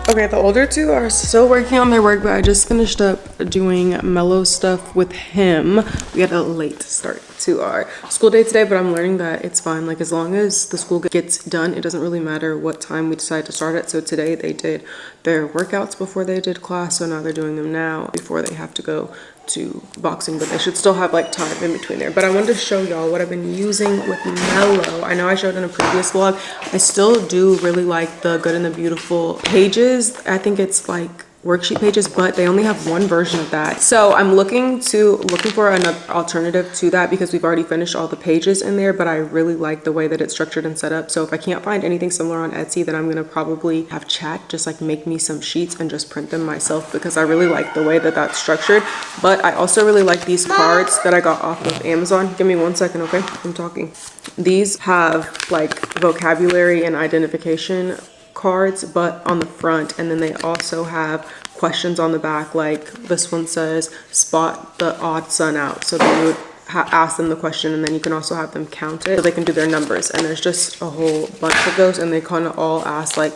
Okay, the older two are still working on their work, but I just finished up doing mellow stuff with him. We had a late start to our school day today, but I'm learning that it's fine. Like, as long as the school gets done, it doesn't really matter what time we decide to start it. So today they did their workouts before they did class, so now they're doing them now before they have to go to boxing, but they should still have like time in between there. But I wanted to show y'all what I've been using with Mellow. I know I showed in a previous vlog. I still do really like the Good and the Beautiful pages. I think it's like worksheet pages, but they only have one version of that. So I'm looking for another alternative to that, because we've already finished all the pages in there, but I really like the way that it's structured and set up. So if I can't find anything similar on Etsy, then I'm gonna probably have chat just like make me some sheets and just print them myself, because I really like the way that that's structured. But I also really like these cards that I got off of Amazon. Give me 1 second, okay? I'm talking. These have like vocabulary and identification cards, but on the front, and then they also have questions on the back. Like this one says spot the odd sun out, so then you would ask them the question, and then you can also have them count it so they can do their numbers. And there's just a whole bunch of those, and they kind of all ask like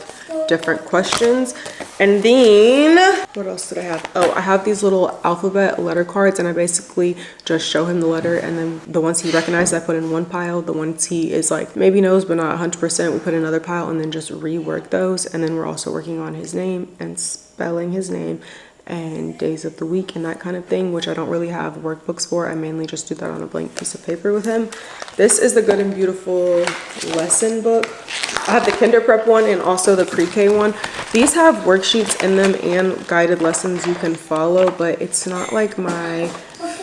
different questions. And then what else did I have? Oh, I have these little alphabet letter cards, and I basically just show him the letter, and then the ones he recognizes I put in one pile, the ones he is like maybe knows but not 100% we put in another pile, and then just rework those. And then we're also working on his name and spelling his name and days of the week and that kind of thing, which I don't really have workbooks for. I mainly just do that on a blank piece of paper with him. This is the Good and Beautiful lesson book. I have the Kinder Prep one and also the pre-K one. These have worksheets in them and guided lessons you can follow, but it's not like my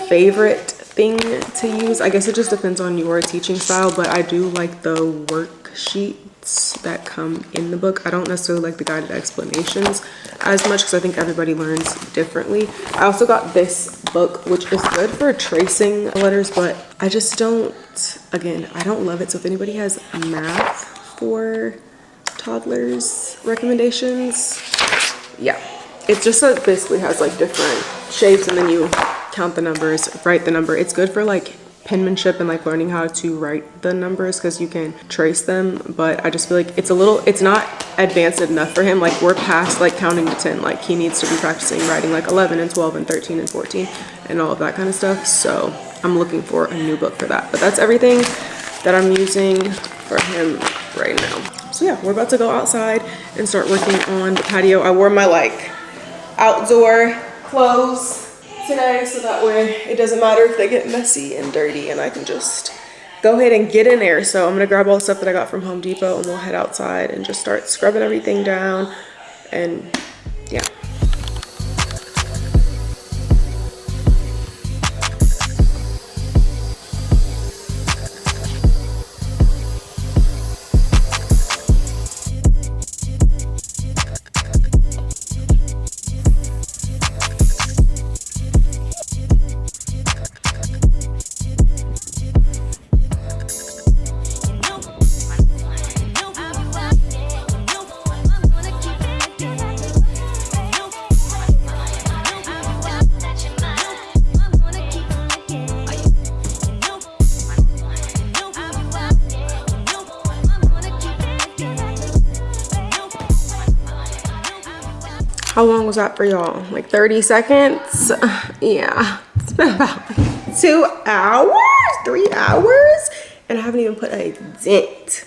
favorite thing to use. I guess it just depends on your teaching style, but I do like the worksheets that come in the book. I don't necessarily like the guided explanations as much, because I think everybody learns differently. I also got this book, which is good for tracing letters, but I just don't, again, I don't love it. So if anybody has math for toddlers recommendations, yeah, it just basically has like different shapes, and then you count the numbers, write the number. It's good for like penmanship and like learning how to write the numbers, because you can trace them. But I just feel like it's not advanced enough for him. Like we're past like counting to 10. Like he needs to be practicing writing like 11 and 12 and 13 and 14 and all of that kind of stuff. So I'm looking for a new book for that. But that's everything that I'm using for him right now. So yeah, we're about to go outside and start working on the patio. I wore my like outdoor clothes today, so that way it doesn't matter if they get messy and dirty, and I can just go ahead and get in there. So I'm gonna grab all the stuff that I got from Home Depot, and we'll head outside and just start scrubbing everything down. And yeah. How long was that for y'all? Like 30 seconds? Yeah, it's been about 2 hours. 3 hours and I haven't even put a dent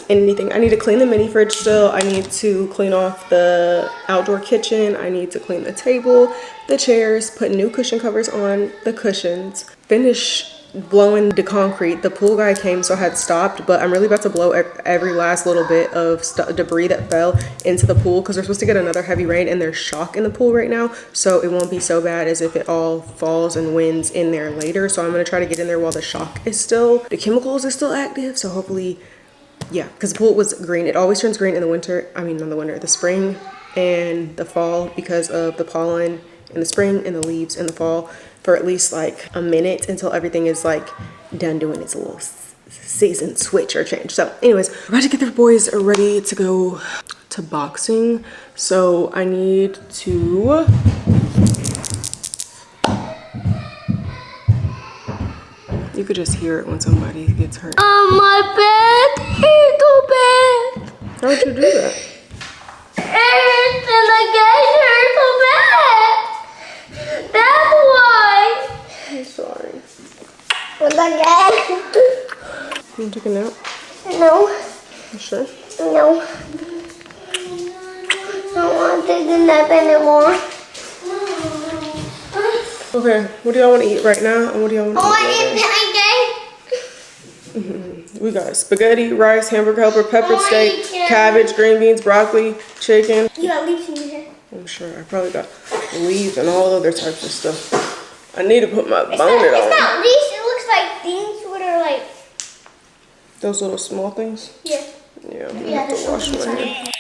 in anything. I need to clean the mini fridge still. I need to clean off the outdoor kitchen. I need to clean the table, the chairs, put new cushion covers on the cushions, finish blowing the concrete. The pool guy came, so I had stopped, but I'm really about to blow every last little bit of debris that fell into the pool because we're supposed to get another heavy rain and there's shock in the pool right now, so it won't be so bad as if it all falls and winds in there later. So I'm going to try to get in there while the shock is still, the chemicals are still active, so hopefully, yeah, because the pool was green. It always turns green in the winter. I mean, not the winter, the spring and the fall because of the pollen in the spring and the leaves in the fall for at least like a minute until everything is like done doing its little season switch or change. So anyways, we're about to get the boys ready to go to boxing. So I need to, you could just hear it when somebody gets hurt. My bed is so bad. How'd you do that? And the guys are so bad. That's why. I'm sorry. With the guys. You want to take a nap? No. You sure? No. I don't want to take a nap anymore. Okay, what do y'all want to eat right now? And what do y'all want to I want eat to eat pancakes. We got spaghetti, rice, hamburger helper, peppered Oh, steak, yeah. cabbage, green beans, broccoli, chicken. You got leaves in your hair. I'm sure I probably got leaves and all other types of stuff. I need to put my bonnet It's on. not leaves. It looks like things that are like. Those little small things? Yeah. Yeah, I'm gonna Yeah, have to the wash short my ones. hair.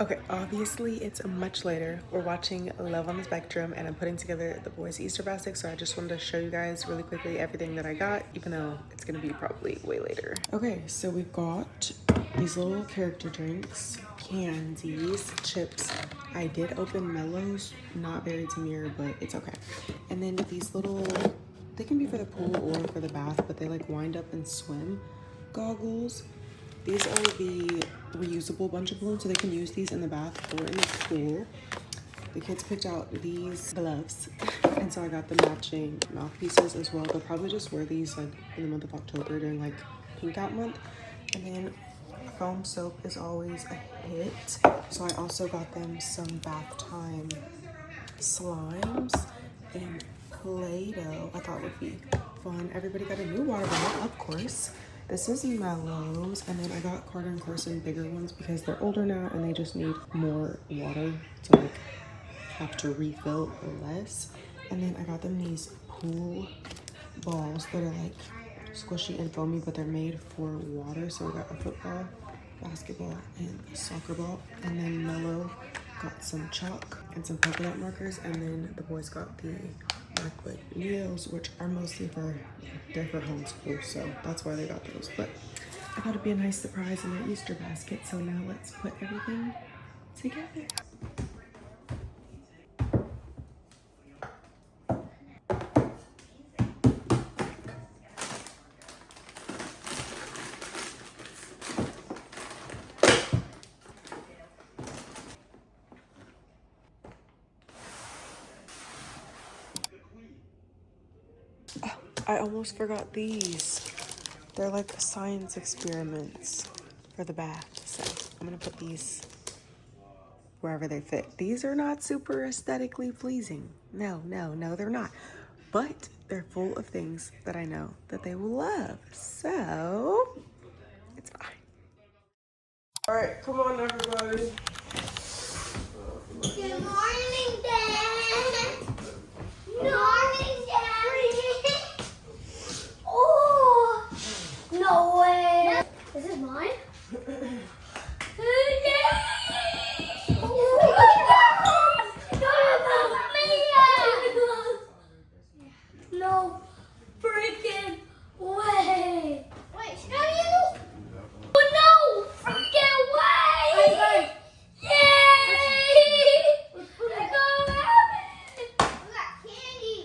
Okay, obviously it's much later. We're watching Love on the Spectrum and I'm putting together the boys' Easter basket, so I just wanted to show you guys really quickly everything that I got, even though it's gonna be probably way later. Okay, so we've got these little character drinks, candies, chips. I did open Mellows, not very demure, but it's okay. And then these little, they can be for the pool or for the bath, but they like wind up and swim goggles. These are the reusable bunch of balloons, so they can use these in the bath or in the pool. The kids picked out these gloves, and so I got the matching mouthpieces as well. They'll probably just wear these like in the month of October during like pink out month. And then foam soap is always a hit, so I also got them some bath time slimes and Play-Doh. I thought would be fun. Everybody got a new water bottle, of course. This is Mellows, and then I got Carter and Carson bigger ones because they're older now and they just need more water to like have to refill less. And then I got them these pool balls that are like squishy and foamy, but they're made for water. So we got a football, basketball, and a soccer ball. And then Mellow got some chalk and some polka dot markers, and then the boys got the liquid Neos, which are mostly they're for homeschool, so that's why they got those. But I thought it'd be a nice surprise in their Easter basket, so now let's put everything together. I almost forgot these. They're like science experiments for the bath. So I'm gonna put these wherever they fit. These are not super aesthetically pleasing. No, they're not. But they're full of things that I know that they will love. So it's fine. All right, come on everybody. Good morning, Dad. Good morning, Daddy. Oh, no way. This is mine? No freaking way. Wait, should I you? Oh, no freaking way. Yay! I got candy.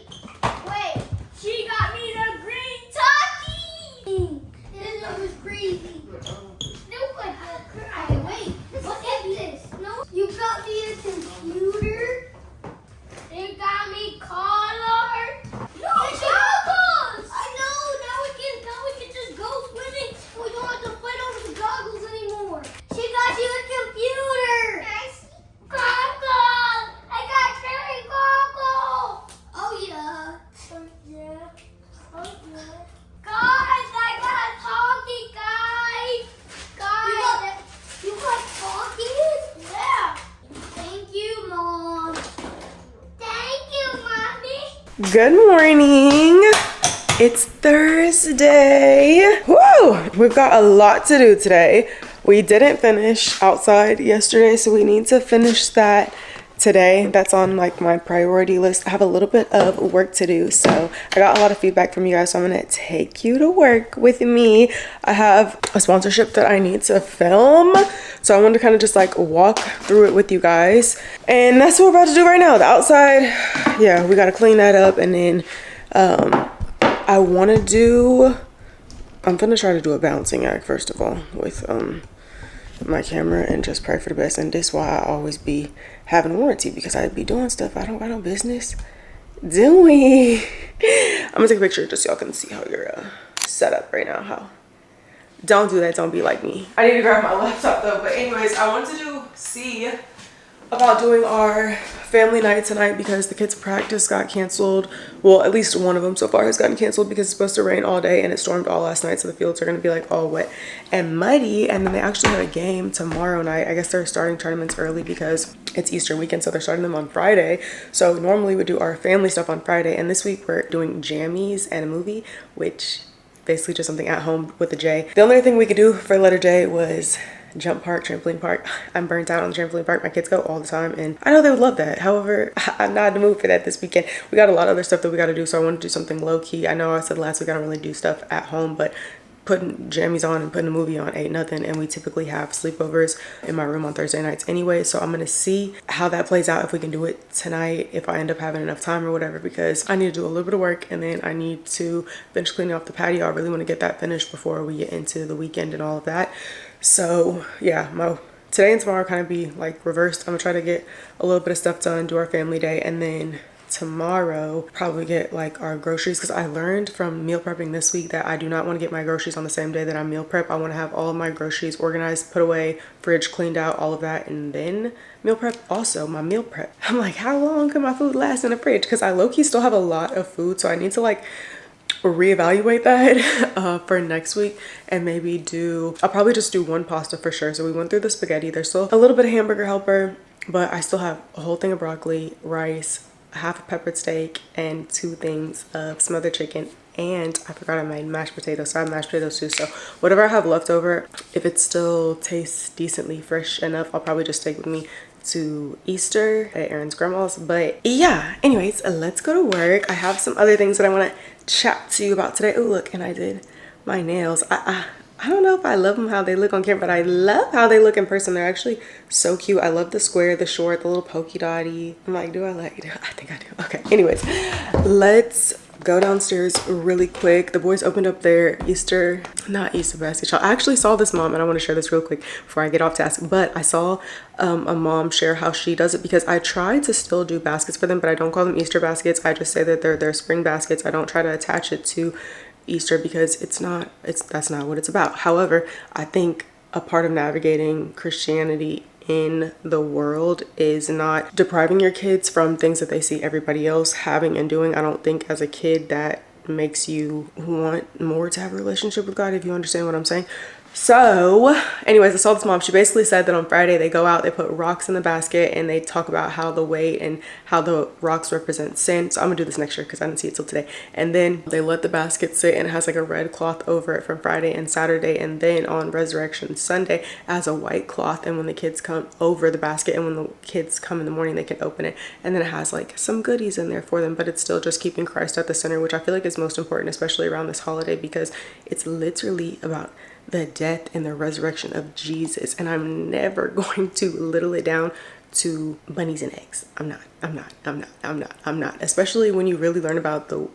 Wait, she got me the green Taki. This was crazy. No, okay, wait. What is this? No, you got me a computer. You got me collar. No, goggles. I know. Now we can just go swimming. We don't have to fight over the goggles anymore. She got you a computer. Nice. Goggles. I got cherry goggles. Oh yeah. Oh yeah. Oh yeah. Guys, I got a talkie, guys. Guys, you got talkies? Yeah. Thank you, Mom. Thank you, Mommy. Good morning. It's Thursday. Woo! We've got a lot to do today. We didn't finish outside yesterday, so we need to finish that today. That's on like my priority list. I have a little bit of work to do, so I got a lot of feedback from you guys, so I'm gonna take you to work with me. I have a sponsorship that I need to film, so I wanted to kind of just like walk through it with you guys, and that's what we're about to do right now. The outside, yeah, we got to clean that up, and then I'm gonna try to do a balancing act first of all with my camera and just pray for the best. And this is why I always be having a warranty, because I'd be doing stuff I don't got no business doing. I'm gonna take a picture just so y'all can see how you're set up right now. How don't do that, don't be like me. I need to grab my laptop though. But anyways, I wanted to see about doing our family night tonight because the kids' practice got canceled. Well, at least one of them so far has gotten canceled because it's supposed to rain all day and it stormed all last night, so the fields are going to be like all wet and muddy. And then they actually have a game tomorrow night. I guess they're starting tournaments early because it's Easter weekend, so they're starting them on Friday. So normally we do our family stuff on Friday, and this week we're doing jammies and a movie, which basically just something at home with the J. The only thing we could do for letter J was jump park, trampoline park. I'm burnt out on the trampoline park. My kids go all the time and I know they would love that. However, I'm not in the mood for that this weekend. We got a lot of other stuff that we got to do, so I want to do something low key. I know I said last week I don't really do stuff at home, but putting jammies on and putting a movie on ain't nothing. And we typically have sleepovers in my room on Thursday nights anyway, so I'm gonna see how that plays out, if we can do it tonight, if I end up having enough time or whatever, because I need to do a little bit of work and then I need to finish cleaning off the patio. I really want to get that finished before we get into the weekend and all of that. So yeah, today and tomorrow kind of be like reversed. I'm gonna try to get a little bit of stuff done, do our family day, and then tomorrow probably get like our groceries, because I learned from meal prepping this week that I do not want to get my groceries on the same day that I meal prep. I want to have all of my groceries organized, put away, fridge cleaned out, all of that, and then meal prep. Also my meal prep, I'm like, how long can my food last in the fridge? Because I low-key still have a lot of food, so I need to like reevaluate that for next week, and maybe I'll probably just do one pasta for sure. So we went through the spaghetti, there's still a little bit of hamburger helper, but I still have a whole thing of broccoli, rice, half a peppered steak, and 2 things of smothered chicken, and I forgot I made mashed potatoes, so I have mashed potatoes too. So whatever I have left over, if it still tastes decently fresh enough, I'll probably just take with me to Easter at Aaron's grandma's. But yeah, anyways, let's go to work. I have some other things that I want to chat to you about today. Oh look, and I did my nails. I don't know if I love them how they look on camera, but I love how they look in person. They're actually so cute. I love the square, the short, the little polka dotty. I'm like, do I like it? I think I do. Okay, anyways, let's go downstairs really quick. The boys opened up their not Easter basket shop. I actually saw this mom, and I want to share this real quick before I get off task, but I saw a mom share how she does it, because I try to still do baskets for them, but I don't call them Easter baskets. I just say that they're their spring baskets. I don't try to attach it to Easter, because that's not what it's about. However, I think a part of navigating Christianity in the world is not depriving your kids from things that they see everybody else having and doing. I don't think as a kid that makes you want more to have a relationship with God, if you understand what I'm saying. So anyways, I saw this mom. She basically said that on Friday they go out, they put rocks in the basket, and they talk about how the weight and how the rocks represent sin. So I'm gonna do this next year because I didn't see it till today. And then they let the basket sit, and it has like a red cloth over it from Friday and Saturday, and then on Resurrection Sunday it has a white cloth, and when the kids come over the basket, and when the kids come in the morning, they can open it, and then it has like some goodies in there for them, but it's still just keeping Christ at the center, which I feel like is most important, especially around this holiday, because it's literally about the death and the resurrection of Jesus. And I'm never going to little it down to bunnies and eggs. I'm not. Especially when you really learn about the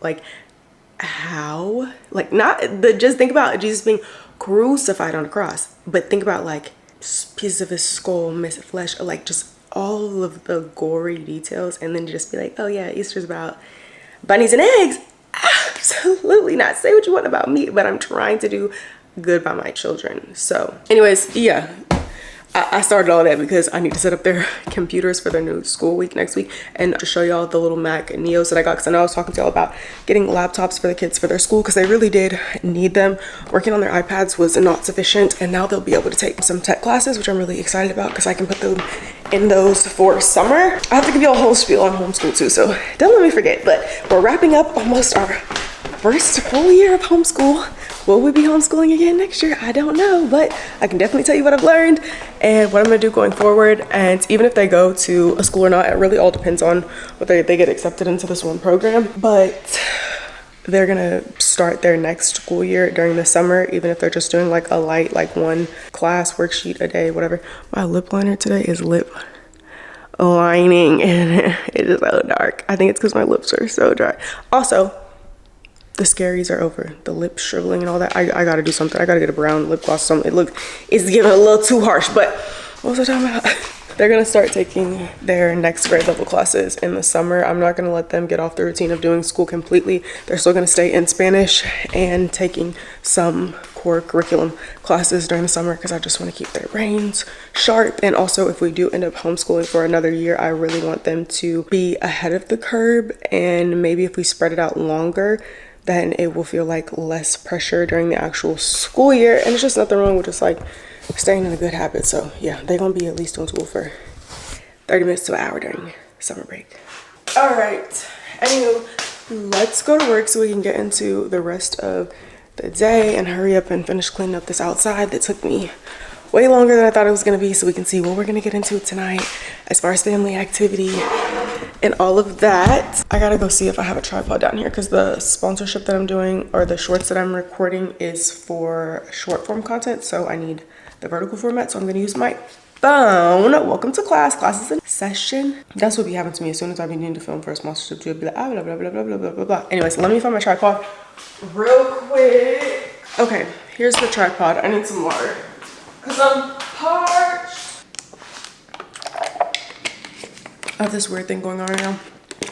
how, like, not the just think about Jesus being crucified on the cross, but think about like pieces of his skull, missing flesh, like just all of the gory details, and then just be like, oh yeah, Easter's about bunnies and eggs. Absolutely not. Say what you want about me, but I'm trying to do good by my children. So anyways, yeah, I started all that because I need to set up their computers for their new school week next week, and to show y'all the little Mac Neos that I got, because I know I was talking to y'all about getting laptops for the kids for their school, because they really did need them. Working on their iPads was not sufficient, and now they'll be able to take some tech classes, which I'm really excited about, because I can put them in those for summer. I have to give y'all a whole spiel on homeschool too, so don't let me forget. But we're wrapping up almost our first full year of homeschool. Will we be homeschooling again next year? I don't know, but I can definitely tell you what I've learned and what I'm gonna do going forward. And even if they go to a school or not, it really all depends on whether they get accepted into this one program. But they're gonna start their next school year during the summer, even if they're just doing like a light, like one class worksheet a day, whatever. My lip liner today is lip lining, and it is so dark. I think it's because my lips are so dry. Also, the scaries are over. The lip shriveling and all that. I gotta do something. I gotta get a brown lip gloss or something. It's getting a little too harsh, but what was I talking about? They're gonna start taking their next grade level classes in the summer. I'm not gonna let them get off the routine of doing school completely. They're still gonna stay in Spanish and taking some core curriculum classes during the summer, because I just want to keep their brains sharp. And also, if we do end up homeschooling for another year, I really want them to be ahead of the curve, and maybe if we spread it out longer, then it will feel like less pressure during the actual school year. And it's just nothing wrong with just like staying in a good habit. So yeah, they're gonna be at least doing school for 30 minutes to an hour during summer break. All right, anywho, let's go to work so we can get into the rest of the day and hurry up and finish cleaning up this outside that took me way longer than I thought it was gonna be, so we can see what we're gonna get into tonight as far as family activity and all of that. I gotta go see if I have a tripod down here, because the sponsorship that I'm doing, or the shorts that I'm recording, is for short form content, so I need the vertical format, so I'm gonna use my phone. Welcome to class. Class is in session. That's what be happening to me as soon as I be needing to film for a sponsorship. You'll be like, blah, blah, blah, blah, blah, blah, blah, blah. Anyways, let me find my tripod real quick. Okay, here's the tripod. I need some water, because I'm parched. I have this weird thing going on right now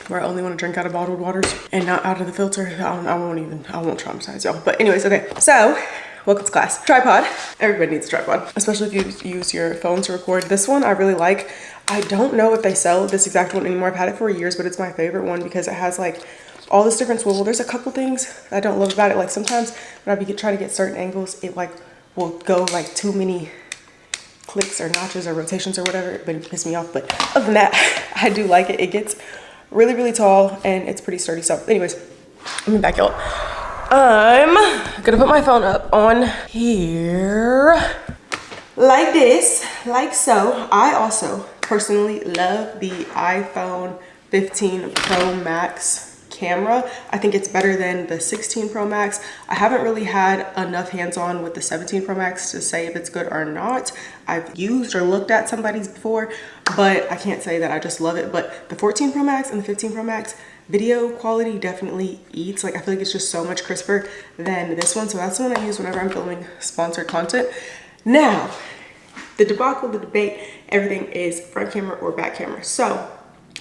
where I only want to drink out of bottled waters and not out of the filter. I won't traumatize y'all. But anyways, okay. So, welcome to class. Tripod. Everybody needs a tripod, especially if you use your phone to record. This one I really like. I don't know if they sell this exact one anymore. I've had it for years, but it's my favorite one because it has like all this different swivel. There's a couple things I don't love about it. Like sometimes when I be trying to get certain angles, it like will go like too many clicks or notches or rotations or whatever, but it pisses me off. But other than that, I do like it. It gets really, really tall and it's pretty sturdy. So anyways, let me back y'all. I'm gonna put my phone up on here like this, like so. I also personally love the iPhone 15 Pro Max camera. I think it's better than the 16 Pro Max. I haven't really had enough hands-on with the 17 Pro Max to say if it's good or not. I've used or looked at somebody's before, but I can't say that I just love it. But the 14 Pro Max and the 15 Pro Max video quality definitely eats. Like I feel like it's just so much crisper than this one. So that's the one I use whenever I'm filming sponsored content. Now, the debacle, the debate, everything is front camera or back camera. So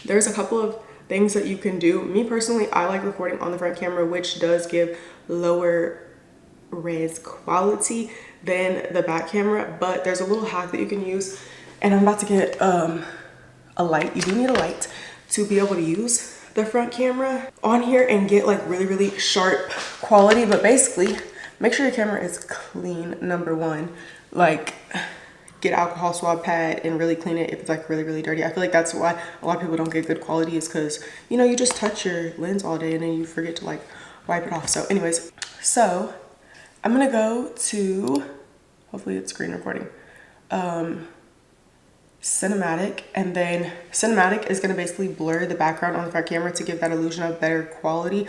there's a couple of things that you can do. Me personally, I like recording on the front camera, which does give lower res quality than the back camera, but there's a little hack that you can use, and I'm about to get a light. You do need a light to be able to use the front camera on here and get like really, really sharp quality. But basically, make sure your camera is clean, number one. Like, get alcohol swab pad and really clean it if it's like really, really dirty. I feel like that's why a lot of people don't get good quality, is because, you know, you just touch your lens all day and then you forget to like wipe it off. So anyways, so I'm gonna go to, hopefully it's screen recording, cinematic, and then cinematic is gonna basically blur the background on the front camera to give that illusion of better quality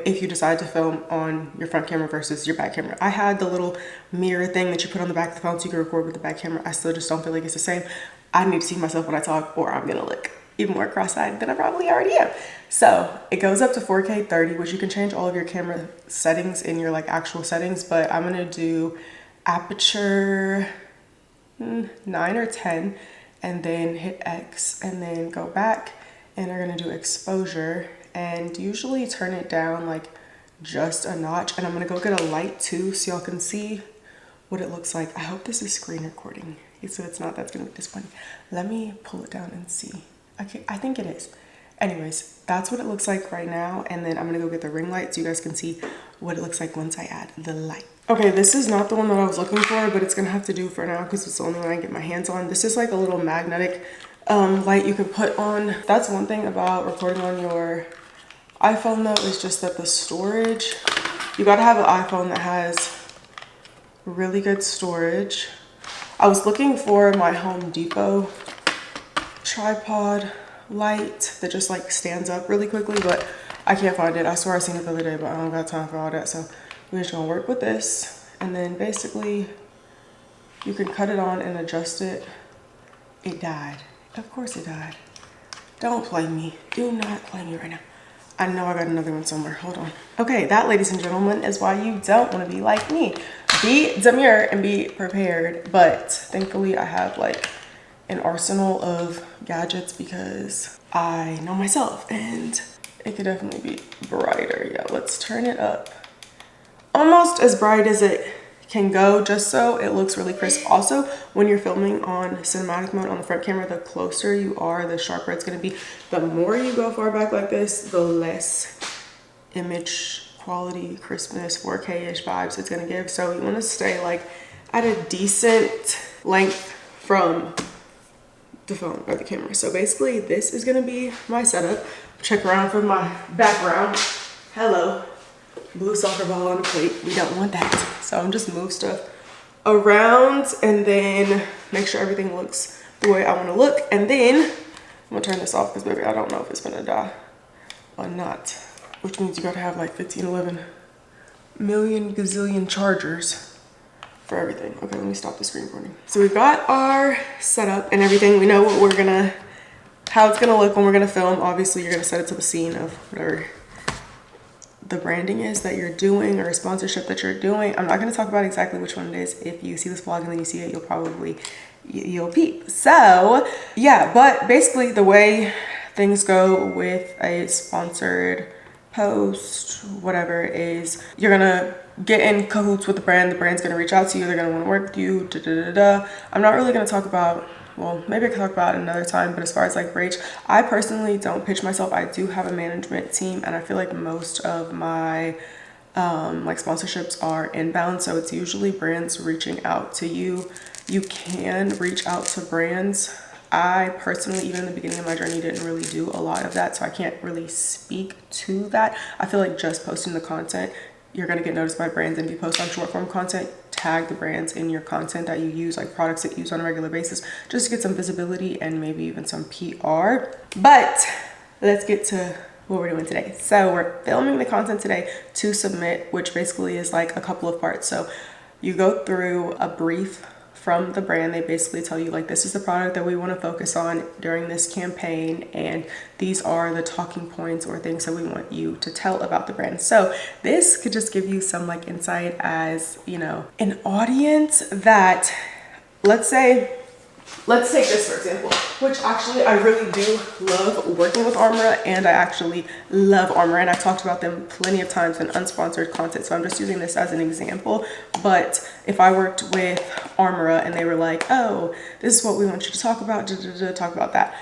if you decide to film on your front camera versus your back camera. I had the little mirror thing that you put on the back of the phone so you can record with the back camera. I still just don't feel like it's the same. I need to see myself when I talk, or I'm gonna look even more cross-eyed than I probably already am. So it goes up to 4K 30, which you can change all of your camera settings in your like actual settings, but I'm gonna do aperture 9 or 10, and then hit X, and then go back, and we're gonna do exposure, and usually turn it down like just a notch. And I'm gonna go get a light too so y'all can see what it looks like. I hope this is screen recording. So it's not, that's gonna be disappointing. Let me pull it down and see. Okay, I think it is. Anyways, that's what it looks like right now. And then I'm gonna go get the ring light so you guys can see what it looks like once I add the light. Okay, this is not the one that I was looking for, but it's gonna have to do for now because it's the only one I can get my hands on. This is like a little magnetic light you can put on. That's one thing about recording on your iPhone though, is just that the storage, you gotta have an iPhone that has really good storage. I was looking for my Home Depot tripod light that just like stands up really quickly, but I can't find it. I swear I seen it the other day, but I don't got time for all that. So we're just gonna work with this, and then basically you can cut it on and adjust it. It died. Of course it died. Don't play me. Do not play me right now. I know I got another one somewhere. Hold on. Okay, that, ladies and gentlemen, is why you don't want to be like me. Be demure and be prepared. But thankfully, I have like an arsenal of gadgets because I know myself, and it could definitely be brighter. Yeah, let's turn it up. Almost as bright as it can go, just so it looks really crisp. Also, when you're filming on cinematic mode on the front camera, the closer you are, the sharper it's going to be. The more you go far back like this, the less image quality, crispness, 4K-ish vibes it's going to give. So you want to stay like at a decent length from the phone or the camera. So basically this is going to be my setup. Check around for my background. Hello. Blue soccer ball on a plate. We don't want that. So I'm just move stuff around and then make sure everything looks the way I want to look. And then I'm gonna turn this off because baby, I don't know if it's gonna die or not. Which means you gotta have like 15, 11 million gazillion chargers for everything. Okay, let me stop the screen recording. So we've got our setup and everything. We know what how it's gonna look when we're gonna film. Obviously, you're gonna set it to the scene of whatever the branding is that you're doing or a sponsorship that you're doing. I'm not going to talk about exactly which one it is. If you see this vlog and then you see it, you'll peep. So yeah, but basically the way things go with a sponsored post, whatever, is you're gonna get in cahoots with the brand's gonna reach out to you, they're gonna want to work with you, I'm not really gonna talk about, well, maybe I can talk about it another time, but as far as like reach, I personally don't pitch myself. I do have a management team, and I feel like most of my like sponsorships are inbound, so it's usually brands reaching out to you. You can reach out to brands. I personally, even in the beginning of my journey, didn't really do a lot of that, so I can't really speak to that. I feel like just posting the content, you're gonna get noticed by brands, and if you post on short form content, tag the brands in your content that you use, like products that you use on a regular basis, just to get some visibility and maybe even some PR. But let's get to what we're doing today. So we're filming the content today to submit, which basically is like a couple of parts. So you go through a brief from the brand. They basically tell you like, this is the product that we want to focus on during this campaign, and these are the talking points or things that we want you to tell about the brand. So this could just give you some like insight as, you know, an audience that, let's take this for example, which actually I really do love working with Armora, and I actually love Armora, and I've talked about them plenty of times in unsponsored content, so I'm just using this as an example. But if I worked with Armora and they were like, oh, this is what we want you to talk about, talk about that.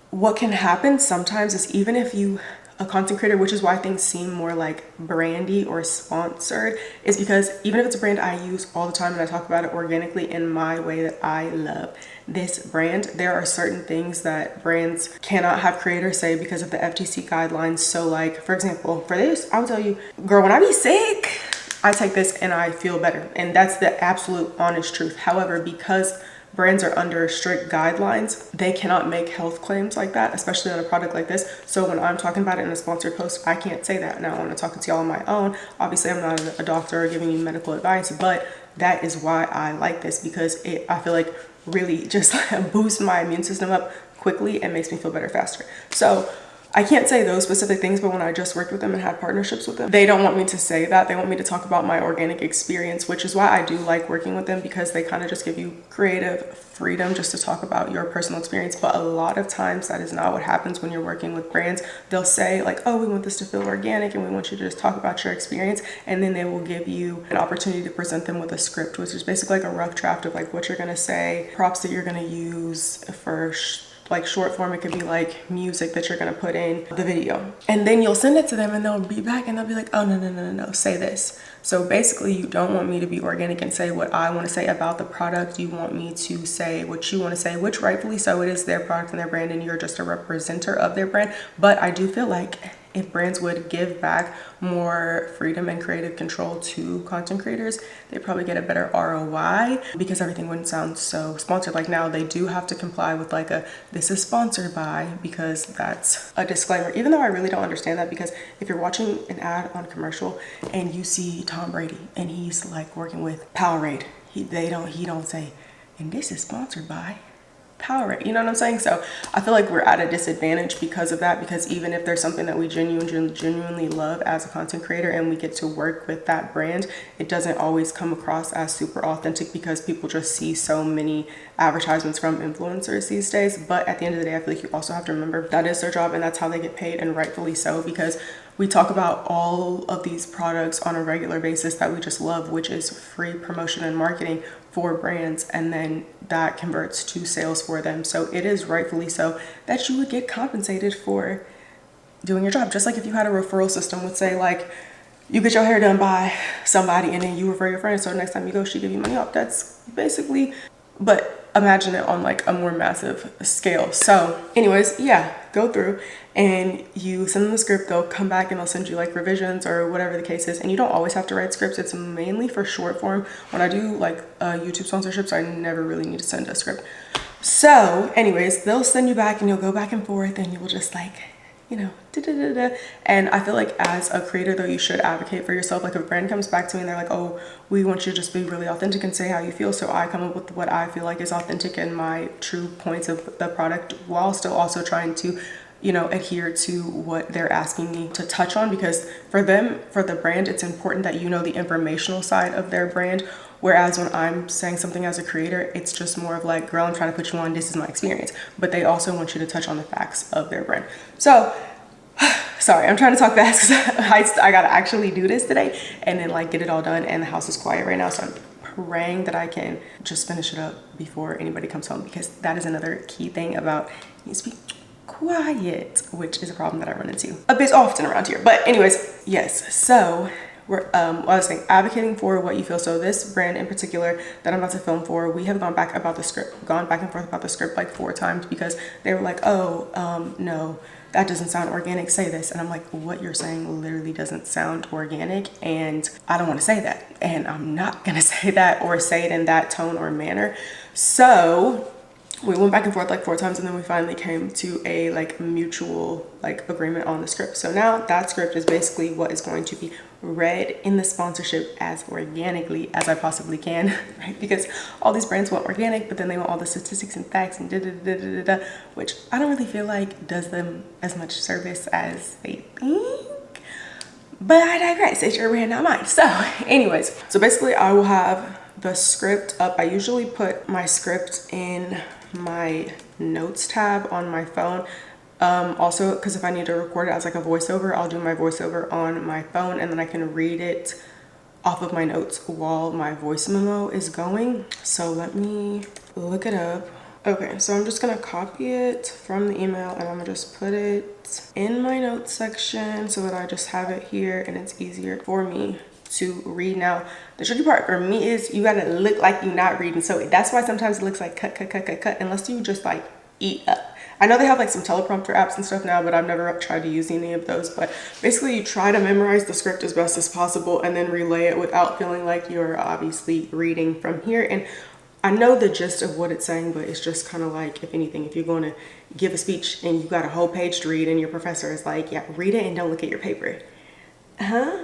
What can happen sometimes is, even if you, a content creator, which is why things seem more like brandy or sponsored, is because even if it's a brand I use all the time and I talk about it organically in my way that I love this brand, there are certain things that brands cannot have creators say because of the FTC guidelines. So like, for example, for this, I'll tell you, girl, when I be sick, I take this and I feel better. And that's the absolute honest truth. However, because brands are under strict guidelines, they cannot make health claims like that, especially on a product like this. So when I'm talking about it in a sponsored post, I can't say that. Now, when I'm talking to y'all on my own, obviously I'm not a doctor or giving you medical advice, but that is why I like this, because I feel like really just boosts my immune system up quickly and makes me feel better faster. So I can't say those specific things, but when I just worked with them and had partnerships with them, they don't want me to say that. They want me to talk about my organic experience, which is why I do like working with them, because they kind of just give you creative freedom just to talk about your personal experience. But a lot of times that is not what happens when you're working with brands. They'll say like, oh, we want this to feel organic and we want you to just talk about your experience. And then they will give you an opportunity to present them with a script, which is basically like a rough draft of like what you're gonna say, props that you're gonna use for like short form. It could be like music that you're gonna put in the video, and then you'll send it to them and they'll be back and they'll be like, oh, no, say this. So basically, you don't want me to be organic and say what I want to say about the product. You want me to say what you want to say, which rightfully so, it is their product and their brand, and you're just a representative of their brand. But I do feel like if brands would give back more freedom and creative control to content creators, they probably get a better ROI, because everything wouldn't sound so sponsored. Like now they do have to comply with like a, this is sponsored by, because that's a disclaimer, even though I really don't understand that, because if you're watching an ad on a commercial and you see Tom Brady and he's like working with Powerade, he don't say, and this is sponsored by Powerade, you know what I'm saying? So I feel like we're at a disadvantage because of that, because even if there's something that we genuinely love as a content creator and we get to work with that brand, it doesn't always come across as super authentic, because people just see so many advertisements from influencers these days. But at the end of the day, I feel like you also have to remember that is their job and that's how they get paid, and rightfully so, because we talk about all of these products on a regular basis that we just love, which is free promotion and marketing for brands, and then that converts to sales for them. So it is rightfully so that you would get compensated for doing your job. Just like if you had a referral system, would say like, you get your hair done by somebody and then you refer your friend, so next time you go, she give you money off. That's basically, but imagine it on like a more massive scale. So anyways, yeah, go through and you send them the script. They'll come back and they'll send you like revisions or whatever the case is. And you don't always have to write scripts. It's mainly for short form. When I do like YouTube sponsorships, I never really need to send a script. So anyways, they'll send you back and you'll go back and forth and you'll just like, you know, and I feel like as a creator though, you should advocate for yourself. Like if a brand comes back to me and they're like, oh, we want you to just be really authentic and say how you feel, so I come up with what I feel like is authentic and my true points of the product, while still also trying to adhere to what they're asking me to touch on, because for them, for the brand, it's important that you know the informational side of their brand. Whereas when I'm saying something as a creator, it's just more of like, girl, I'm trying to put you on, this is my experience. But they also want you to touch on the facts of their brand. So sorry, I'm trying to talk fast because I gotta actually do this today and then like get it all done, and the house is quiet right now, so I'm praying that I can just finish it up before anybody comes home, because that is another key thing about it needs to be quiet, which is a problem that I run into a bit often around here. But anyways, yes, so we're I was saying, advocating for what you feel. So this brand in particular that I'm about to film for, we have gone back and forth about the script like 4 times, because they were like, oh no, that doesn't sound organic, say this. And I'm like, what you're saying literally doesn't sound organic, and I don't want to say that, and I'm not gonna say that or say it in that tone or manner. So we went back and forth like 4 times, and then we finally came to a like mutual like agreement on the script. So now that script is basically what is going to be read in the sponsorship as organically as I possibly can, right? Because all these brands want organic, but then they want all the statistics and facts and which I don't really feel like does them as much service as they think. But I digress, it's your brand, not mine. So anyways, so basically I will have the script up. I usually put my script in my notes tab on my phone. Also, because if I need to record it as like a voiceover, I'll do my voiceover on my phone, and then I can read it off of my notes while my voice memo is going. So let me look it up. Okay, so I'm just gonna copy it from the email, and I'm gonna just put it in my notes section so that I just have it here and it's easier for me to read. Now, the tricky part for me is you gotta look like you're not reading. So that's why sometimes it looks like cut, unless you just like eat up. I know they have like some teleprompter apps and stuff now, but I've never tried to use any of those. But basically you try to memorize the script as best as possible and then relay it without feeling like you're obviously reading from here. And I know the gist of what it's saying, but it's just kind of like, if anything, if you're going to give a speech and you got a whole page to read and your professor is like, yeah, read it and don't look at your paper.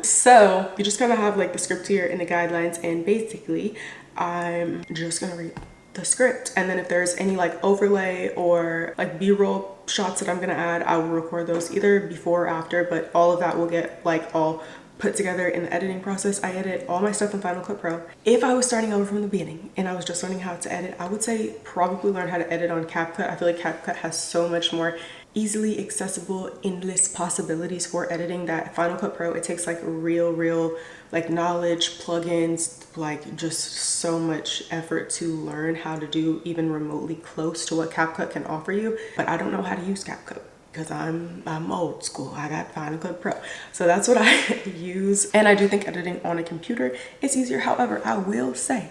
So you just kind of have like the script here and the guidelines, and basically I'm just gonna read the script, and then if there's any like overlay or like b-roll shots that I'm gonna add, I will record those either before or after, but all of that will get like all put together in the editing process. I edit all my stuff in Final Cut Pro. If I was starting over from the beginning and I was just learning how to edit, I would say probably learn how to edit on CapCut. I feel like CapCut has so much more easily accessible, endless possibilities for editing that Final Cut Pro, it takes like real like knowledge, plugins, like just so much effort to learn how to do even remotely close to what CapCut can offer you. But I don't know how to use CapCut because I'm old school. I got Final Cut Pro. So that's what I use. And I do think editing on a computer is easier. However, I will say,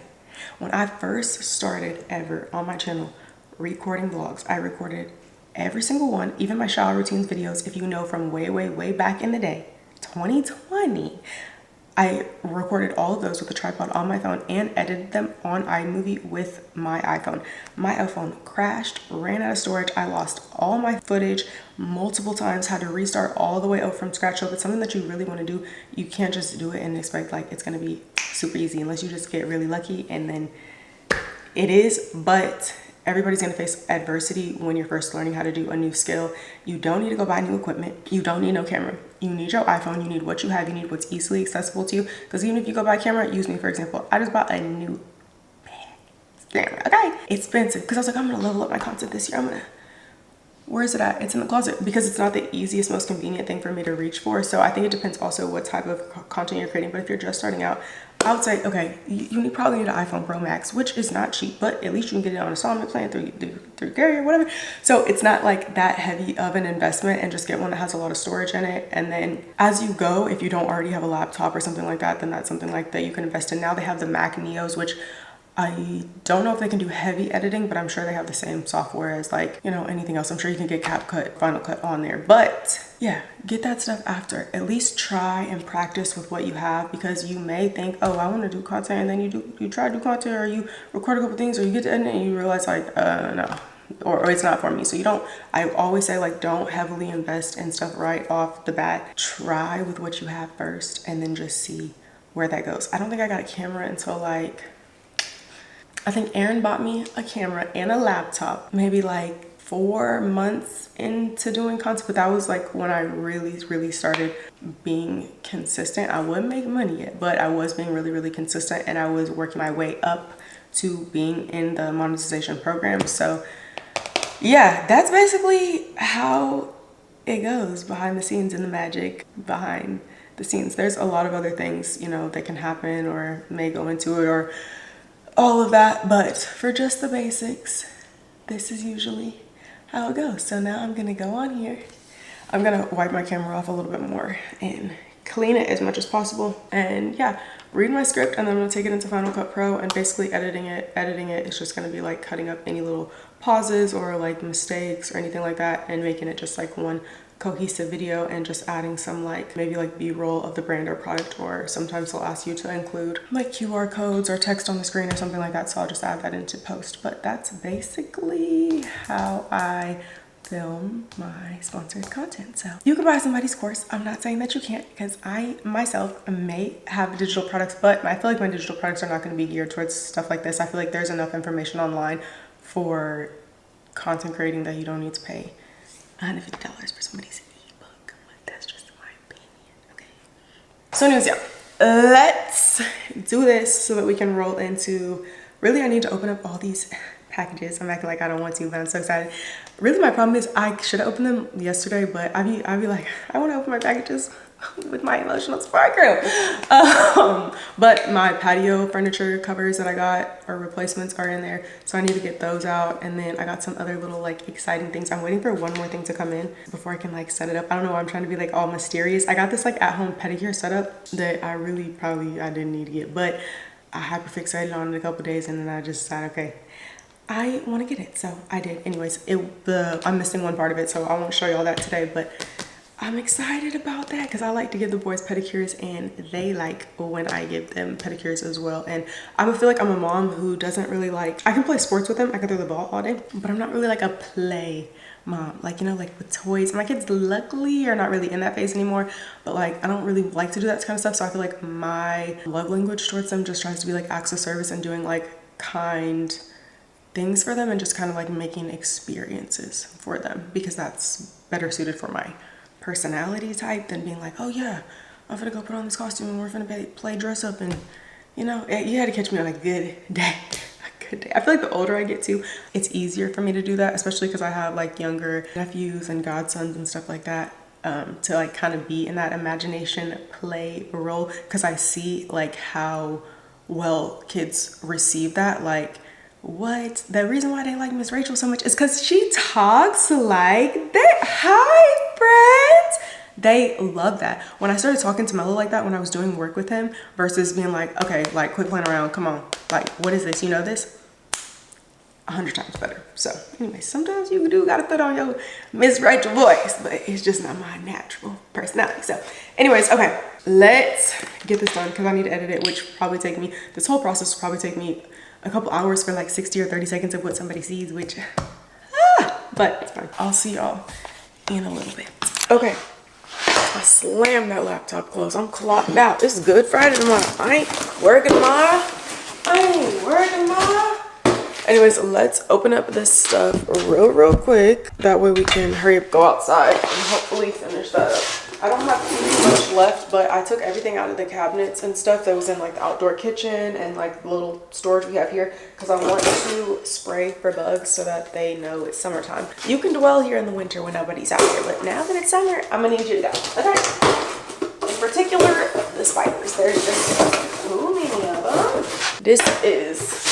when I first started ever on my channel recording vlogs, I recorded every single one, even my shower routines videos. If you know from way back in the day, 2020, I recorded all of those with a tripod on my phone and edited them on iMovie with my iPhone. My iPhone crashed, ran out of storage. I lost all my footage multiple times, had to restart all the way over from scratch. So if it's something that you really want to do, you can't just do it and expect like it's going to be super easy, unless you just get really lucky, and then it is. But everybody's gonna face adversity when you're first learning how to do a new skill. You don't need to go buy new equipment. You don't need no camera. You need your iPhone. You need what you have. You need what's easily accessible to you. Because even if you go buy a camera, use me for example. I just bought a new camera, okay? Expensive, because I was like, I'm gonna level up my content this year. Where is it at? It's in the closet, because it's not the easiest, most convenient thing for me to reach for. So I think it depends also what type of content you're creating. But if you're just starting out, I would say, okay, you probably need an iPhone Pro Max, which is not cheap, but at least you can get it on installment plan through Gary or whatever. So it's not like that heavy of an investment, and just get one that has a lot of storage in it. And then as you go, if you don't already have a laptop or something like that, then that's something like that you can invest in. Now they have the Mac Neos, which I don't know if they can do heavy editing, but I'm sure they have the same software as like, you know, anything else. I'm sure you can get CapCut, Final Cut on there. But yeah, get that stuff after. At least try and practice with what you have, because you may think, oh, I want to do content, and then you try to do content, or you record a couple things, or you get to edit and you realize like, no, or it's not for me. So you don't, I always say like, don't heavily invest in stuff right off the bat. Try with what you have first and then just see where that goes. I don't think I got a camera until like, I think Aaron bought me a camera and a laptop maybe like 4 months into doing content, but that was like when I really started being consistent. I wouldn't make money yet, but I was being really consistent, and I was working my way up to being in the monetization program. So yeah, that's basically how it goes behind the scenes, and the magic behind the scenes. There's a lot of other things, you know, that can happen or may go into it or all of that, but for just the basics, this is usually how it goes. So now I'm gonna go on here. I'm gonna wipe my camera off a little bit more and clean it as much as possible, and yeah, read my script, and then I'm gonna take it into Final Cut Pro, and basically editing it is just gonna be like cutting up any little pauses or like mistakes or anything like that, and making it just like one cohesive video, and just adding some like maybe like b-roll of the brand or product, or sometimes they'll ask you to include like QR codes or text on the screen or something like that, so I'll just add that into post. But that's basically how I film my sponsored content. So you can buy somebody's course. I'm not saying that you can't, because I myself may have digital products, but I feel like my digital products are not going to be geared towards stuff like this. I feel like there's enough information online for content creating that you don't need to pay $150 for somebody's ebook. That's just my opinion, okay? So anyways, yeah, let's do this so that we can roll into, really I need to open up all these packages. I'm acting like I don't want to, but I'm so excited. Really my problem is I should have opened them yesterday, but I'd be like, I want to open my packages with my emotional sparkle. But my patio furniture covers that I got, or replacements, are in there, so I need to get those out. And then I got some other little like exciting things. I'm waiting for one more thing to come in before I can like set it up. I don't know why I'm trying to be like all mysterious. I got this like at-home pedicure setup that I really I didn't need to get, but I hyperfixated on it a couple days, and then I just decided, okay, I want to get it, so I did. Anyways, I'm missing one part of it, so I won't show y'all that today, but I'm excited about that because I like to give the boys pedicures, and they like when I give them pedicures as well. And I feel like I'm a mom who doesn't really like, I can play sports with them, I can throw the ball all day, but I'm not really like a play mom, like, you know, like with toys. My kids luckily are not really in that phase anymore, but like I don't really like to do that kind of stuff. So I feel like my love language towards them just tries to be like acts of service and doing like kind things for them, and just kind of like making experiences for them, because that's better suited for my personality type than being like, oh yeah, I'm gonna go put on this costume and we're gonna play dress up. And you know, you had to catch me on a good day. A good day. I feel like the older I get too, it's easier for me to do that, especially because I have like younger nephews and godsons and stuff like that, to like kind of be in that imagination play role, because I see like how well kids receive that. Like, what the reason why they like Miss Rachel so much is because she talks like that. Hi friends, they love that. When I started talking to Mello like that when I was doing work with him, versus being like, okay, like quit playing around, come on, like what is this, you know, this 100 times better. So anyway, sometimes you do gotta put on your Miss Rachel voice, but it's just not my natural personality. So anyways, okay, let's get this done because I need to edit it, which probably take me, this whole process will probably take me a couple hours for like 60 or 30 seconds of what somebody sees, which but it's fine. I'll see y'all in a little bit. Okay, I slammed that laptop closed. I'm clocked out. It's Good Friday tomorrow. I ain't working tomorrow. Anyways, let's open up this stuff real quick. That way we can hurry up, go outside, and hopefully finish that up. I don't have too much left, but I took everything out of the cabinets and stuff that was in like the outdoor kitchen and like the little storage we have here, because I want to spray for bugs so that they know it's summertime. You can dwell here in the winter when nobody's out here, but now that it's summer, I'm gonna need you to go, okay? In particular, the spiders. There's just too many of them. This is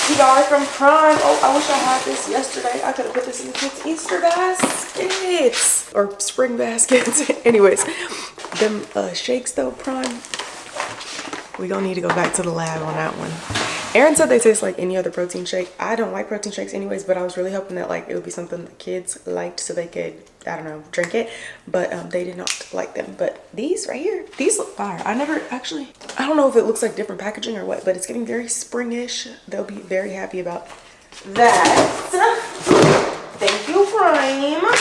PR from Prime. Oh, I wish I had this yesterday. I could have put this in the kids' Easter baskets or spring baskets. Anyways, them shakes though, Prime, we gonna need to go back to the lab on that one. Aaron said they taste like any other protein shake. I don't like protein shakes anyways, but I was really hoping that like it would be something the kids liked so they could, I don't know, drink it, but they did not like them. But these right here, these look fire. I never actually, I don't know if it looks like different packaging or what, but it's getting very springish. They'll be very happy about that. Thank you, Prime.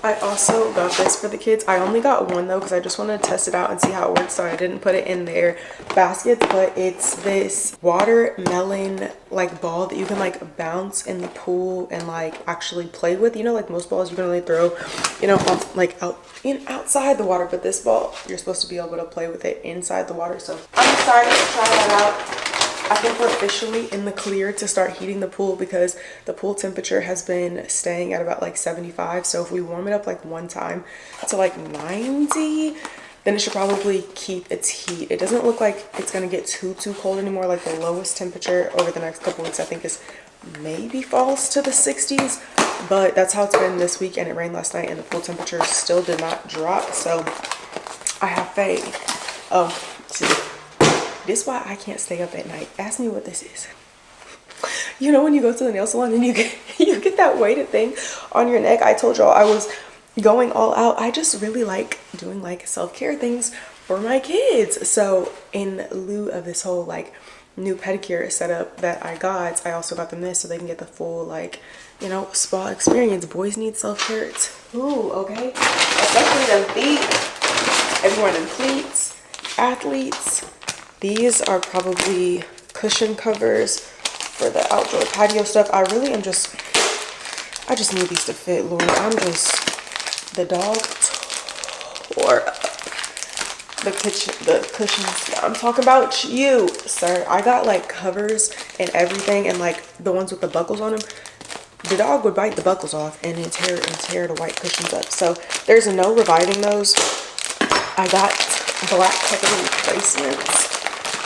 I also got this for the kids. I only got one though because I just wanted to test it out and see how it works, so I didn't put it in their baskets. But it's this watermelon like ball that you can like bounce in the pool and like actually play with. You know, like most balls you can only throw, you know, like outside the water, but this ball you're supposed to be able to play with it inside the water. So I'm excited to try that out. I think we're officially in the clear to start heating the pool because the pool temperature has been staying at about like 75. So if we warm it up like one time to like 90, then it should probably keep its heat. It doesn't look like it's gonna get too cold anymore. Like the lowest temperature over the next couple weeks I think is maybe falls to the 60s, but that's how it's been this week, and it rained last night and the pool temperature still did not drop, so I have faith. Oh, see, this is why I can't stay up at night. Ask me what this is. You know when you go to the nail salon and you get that weighted thing on your neck? I told y'all I was going all out. I just really like doing like self-care things for my kids. So in lieu of this whole like new pedicure setup that I got, I also got them this so they can get the full like, you know, spa experience. Boys need self-care too, okay? Especially them feet. Everyone in cleats, athletes. These are probably cushion covers for the outdoor patio stuff. I really am just, I just need these to fit, Lord. I'm just, the dog tore up the cushions. I'm talking about you, sir. I got like covers and everything, and like the ones with the buckles on them. The dog would bite the buckles off and then tear the white cushions up. So there's no reviving those. I got black cover replacements.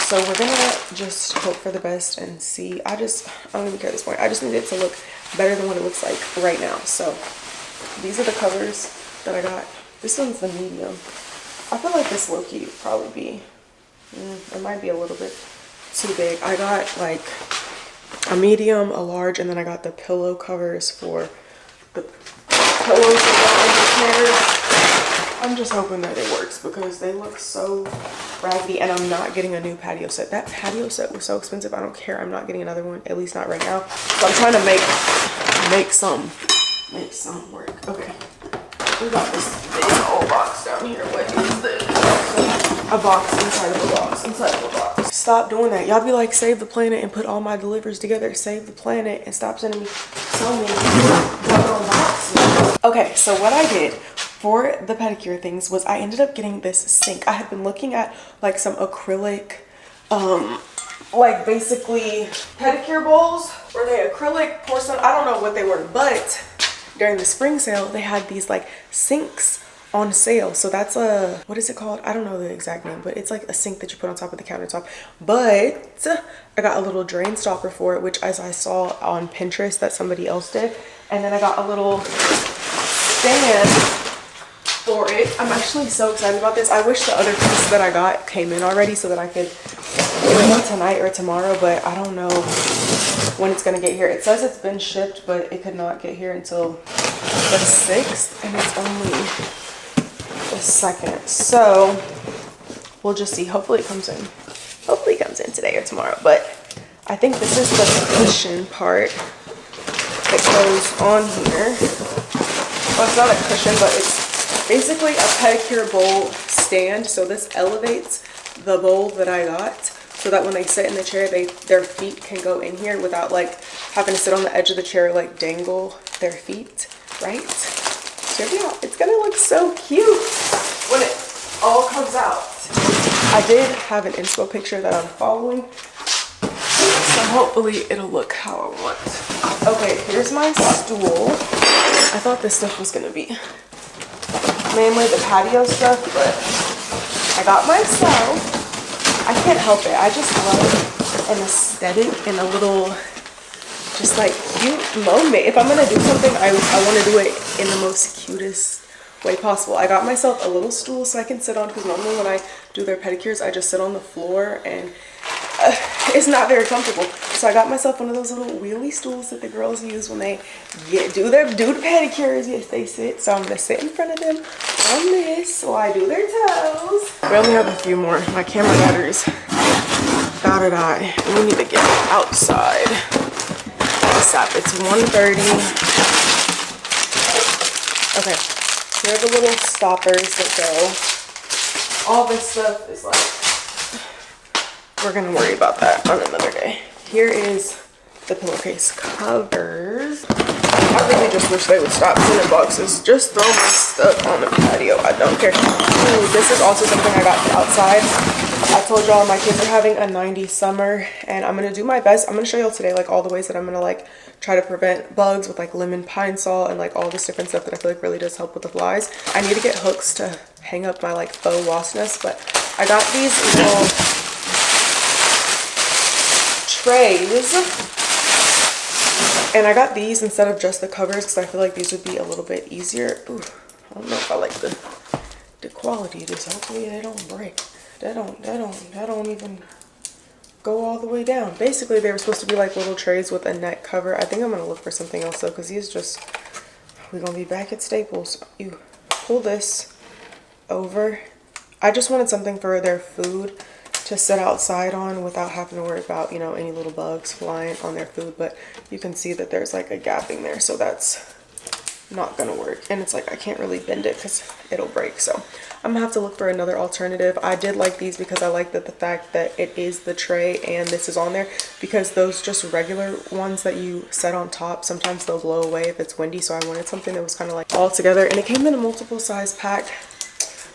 So we're gonna just hope for the best and see. I don't even care at this point. I just need it to look better than what it looks like right now. So these are the covers that I got. This one's the medium. I feel like this low-key would probably be, it might be a little bit too big. I got like a medium, a large, and then I got the pillow covers for the pillows that go in the chairs. I'm just hoping that it works because they look so raggedy, and I'm not getting a new patio set. That patio set was so expensive. I don't care. I'm not getting another one, at least not right now. So I'm trying to make some work. Okay. We got this big old box down here. What is this? A box inside of a box inside of a box. Stop doing that. Y'all be like, save the planet and put all my deliveries together. Save the planet and stop sending me so many boxes. Okay, so what I did for the pedicure things was I ended up getting this sink. I had been looking at like some acrylic, like basically pedicure bowls. Were they acrylic, porcelain? I don't know what they were, but during the spring sale, they had these like sinks on sale. So that's a, what is it called? I don't know the exact name, but it's like a sink that you put on top of the countertop. But I got a little drain stopper for it, which as I saw on Pinterest that somebody else did. And then I got a little stand for it. I'm actually so excited about this. I wish the other piece that I got came in already so that I could get it tonight or tomorrow, but I don't know when it's gonna get here. It says it's been shipped, but it could not get here until the 6th, and it's only the 2nd. So we'll just see. Hopefully it comes in. Hopefully it comes in today or tomorrow. But I think this is the cushion part that goes on here. Well, it's not a cushion, but it's basically a pedicure bowl stand. So this elevates the bowl that I got so that when they sit in the chair, their feet can go in here without like having to sit on the edge of the chair, like dangle their feet, right? Check it out. It's gonna look so cute when it all comes out. I did have an inspo picture that I'm following, so hopefully it'll look how I want. Okay, here's my stool. I thought this stuff was gonna be mainly the patio stuff, but I got myself, I can't help it. I just love an aesthetic and a little just like cute moment. If I'm gonna do something, I want to do it in the most cutest way possible. I got myself a little stool so I can sit on, because normally when I do their pedicures, I just sit on the floor and it's not very comfortable. So I got myself one of those little wheelie stools that the girls use when they do the pedicures. Yes, they sit. So I'm gonna sit in front of them on this while I do their toes. We only have a few more. My camera battery's about to die. We need to get outside. Stop. It's 1:30. Okay. Here are the little stoppers that go. All this stuff is like, we're gonna worry about that on another day. Here is the pillowcase covers. I really just wish they would stop sending boxes. Just throw my stuff on the patio. I don't care. Ooh, this is also something I got outside. I told y'all my kids are having a 90 summer, and I'm gonna do my best. I'm gonna show y'all today like all the ways that I'm gonna like try to prevent bugs with like lemon pine salt and like all this different stuff that I feel like really does help with the flies. I need to get hooks to hang up my like faux wasp nest, but I got these little trays, and I got these instead of just the covers because I feel like these would be a little bit easier. Ooh, I don't know if I like the quality of this. Hopefully they don't break. That don't even go all the way down. Basically, they were supposed to be like little trays with a net cover. I think I'm gonna look for something else though, because these just, we're gonna be back at Staples. You pull this over. I just wanted something for their food to sit outside on without having to worry about, you know, any little bugs flying on their food. But you can see that there's like a gapping there, so that's not gonna work. And it's like I can't really bend it because it'll break, so I'm gonna have to look for another alternative. I did like these because I like that the fact that it is the tray and this is on there, because those just regular ones that you set on top, sometimes they'll blow away if it's windy. So I wanted something that was kind of like all together, and it came in a multiple size pack.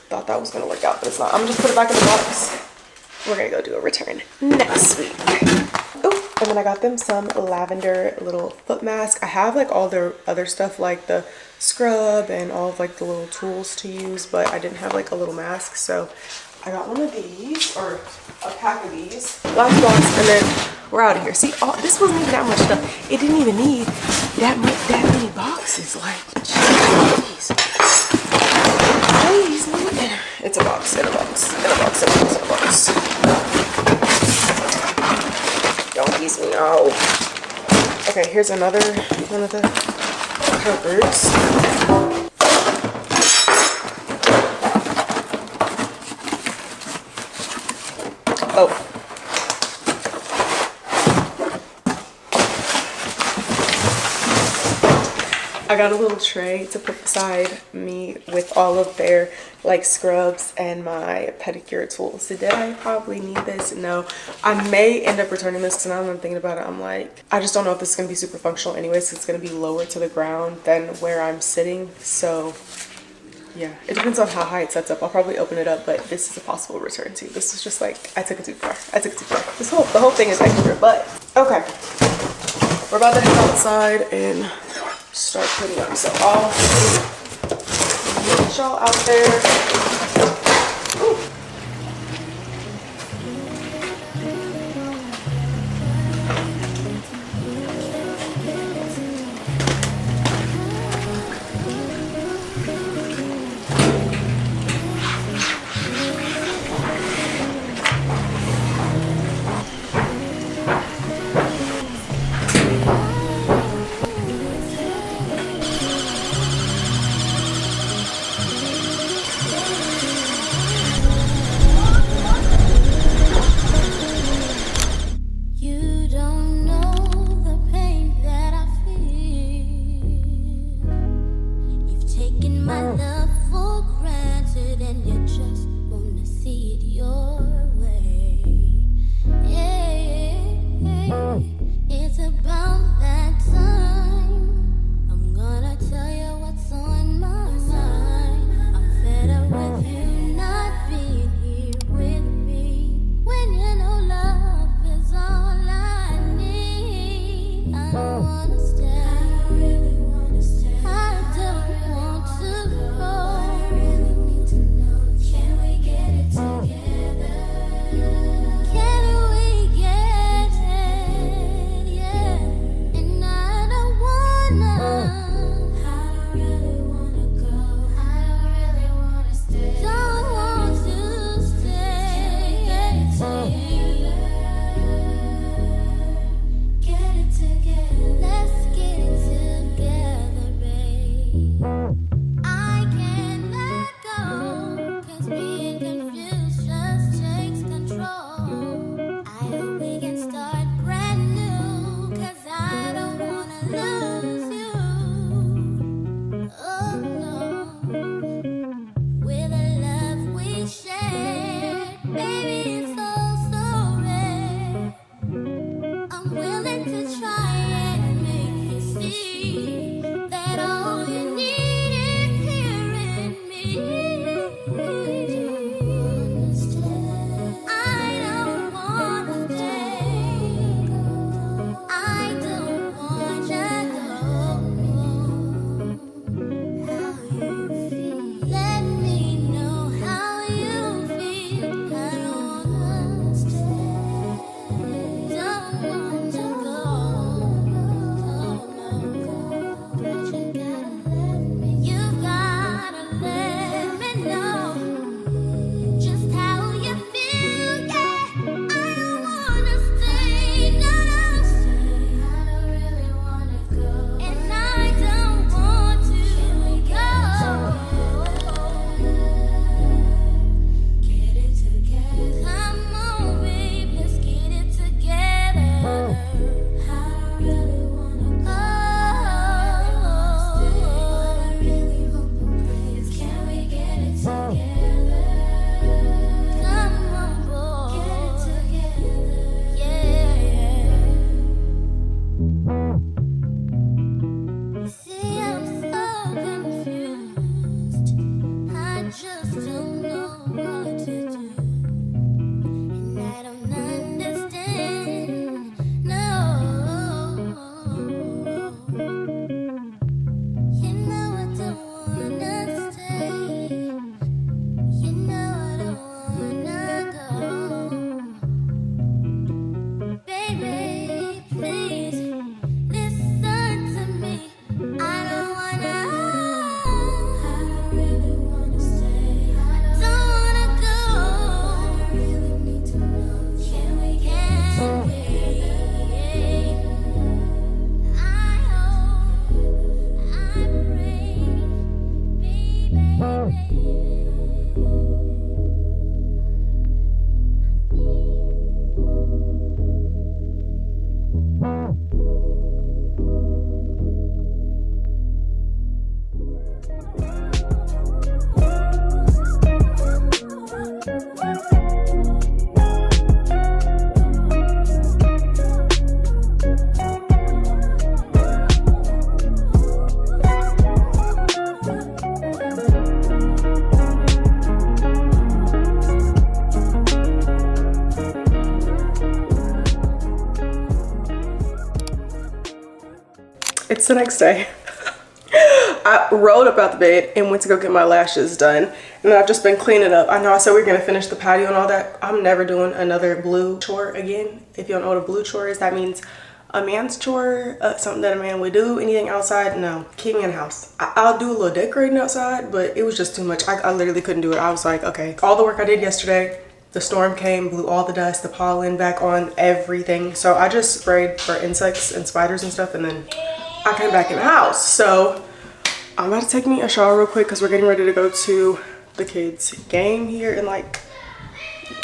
Thought that was gonna work out, but it's not. I'm gonna just put it back in the box. We're gonna go do a return next week. Oh, and then I got them some lavender little foot mask. I have like all their other stuff like the scrub and all of like the little tools to use, but I didn't have like a little mask, so I got one of these, or a pack of these. Last box, and then we're out of here. See, this wasn't even that much stuff. It didn't even need that many boxes. Like, jeez. Please, it's a box, in a box, in a box, in a box, in a box. Don't tease me, no. Okay, here's another one of the covers. Oh. I got a little tray to put beside me with all of their like scrubs and my pedicure tools. So did I probably need this? No. I may end up returning this because now that I'm thinking about it, I'm like, I just don't know if this is going to be super functional anyways. It's going to be lower to the ground than where I'm sitting. So yeah, it depends on how high it sets up. I'll probably open it up, but this is a possible return too. This is just like, I took it too far. I took it too far. The whole thing is extra, but okay. We're about to head outside and start putting up. So I'll meet y'all out there. Ooh. Baby, it's so rare. I'm willing to try and make you see that all you need is here in me. I don't wanna stay. I don't want you to go. How you feel? Let me know how you feel. I don't wanna stay. Don't want to go. But you gotta let me know just how you feel. Yeah, I don't wanna stay. No, I don't really wanna go, and I don't want to go. Get it together. Come on, babe, let's get it together. I really wanna go. I really hope and pray is, can we get it together? Come on, boy, get it together. Yeah. See, I'm so confused. I just don't know what to do. And I don't understand. No. You know I don't wanna stay. You know I don't wanna go. Baby, please listen to me. I don't wanna. I don't really wanna stay. I don't wanna go. I really need to know. Can we get away? I hope, I pray, baby. It's the next day. I rolled up out the bed and went to go get my lashes done, and I've just been cleaning up. I know I said we were gonna finish the patio and all that. I'm never doing another blue chore again. If you don't know what a blue chore is, that means a man's chore, something that a man would do. Anything outside, no, keep me in the house. I'll do a little decorating outside, but it was just too much. I literally couldn't do it. I was like, okay, all the work I did yesterday, the storm came, blew all the dust, the pollen back on everything. So I just sprayed for insects and spiders and stuff, and then I came back in the house. So I'm about to take me a shower real quick because we're getting ready to go to the kids' game here in like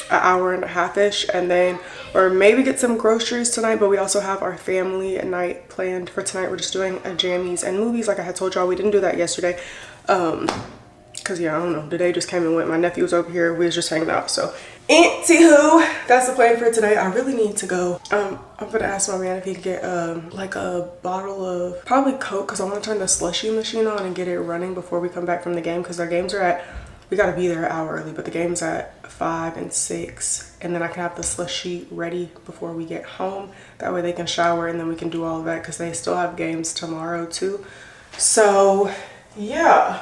an hour and a half-ish, and then or maybe get some groceries tonight. But we also have our family night planned for tonight. We're just doing a jammies and movies like I had told y'all. We didn't do that yesterday because yeah, I don't know, the day just came and went. My nephew was over here, we was just hanging out. So anywho, that's the plan for today. I really need to go. I'm gonna ask my man if he can get like a bottle of probably Coke, because I want to turn the slushy machine on and get it running before we come back from the game, because our games are at, we got to be there an hour early, but the game's at 5 and 6, and then I can have the slushy ready before we get home. That way they can shower and then we can do all of that, because they still have games tomorrow too. So yeah,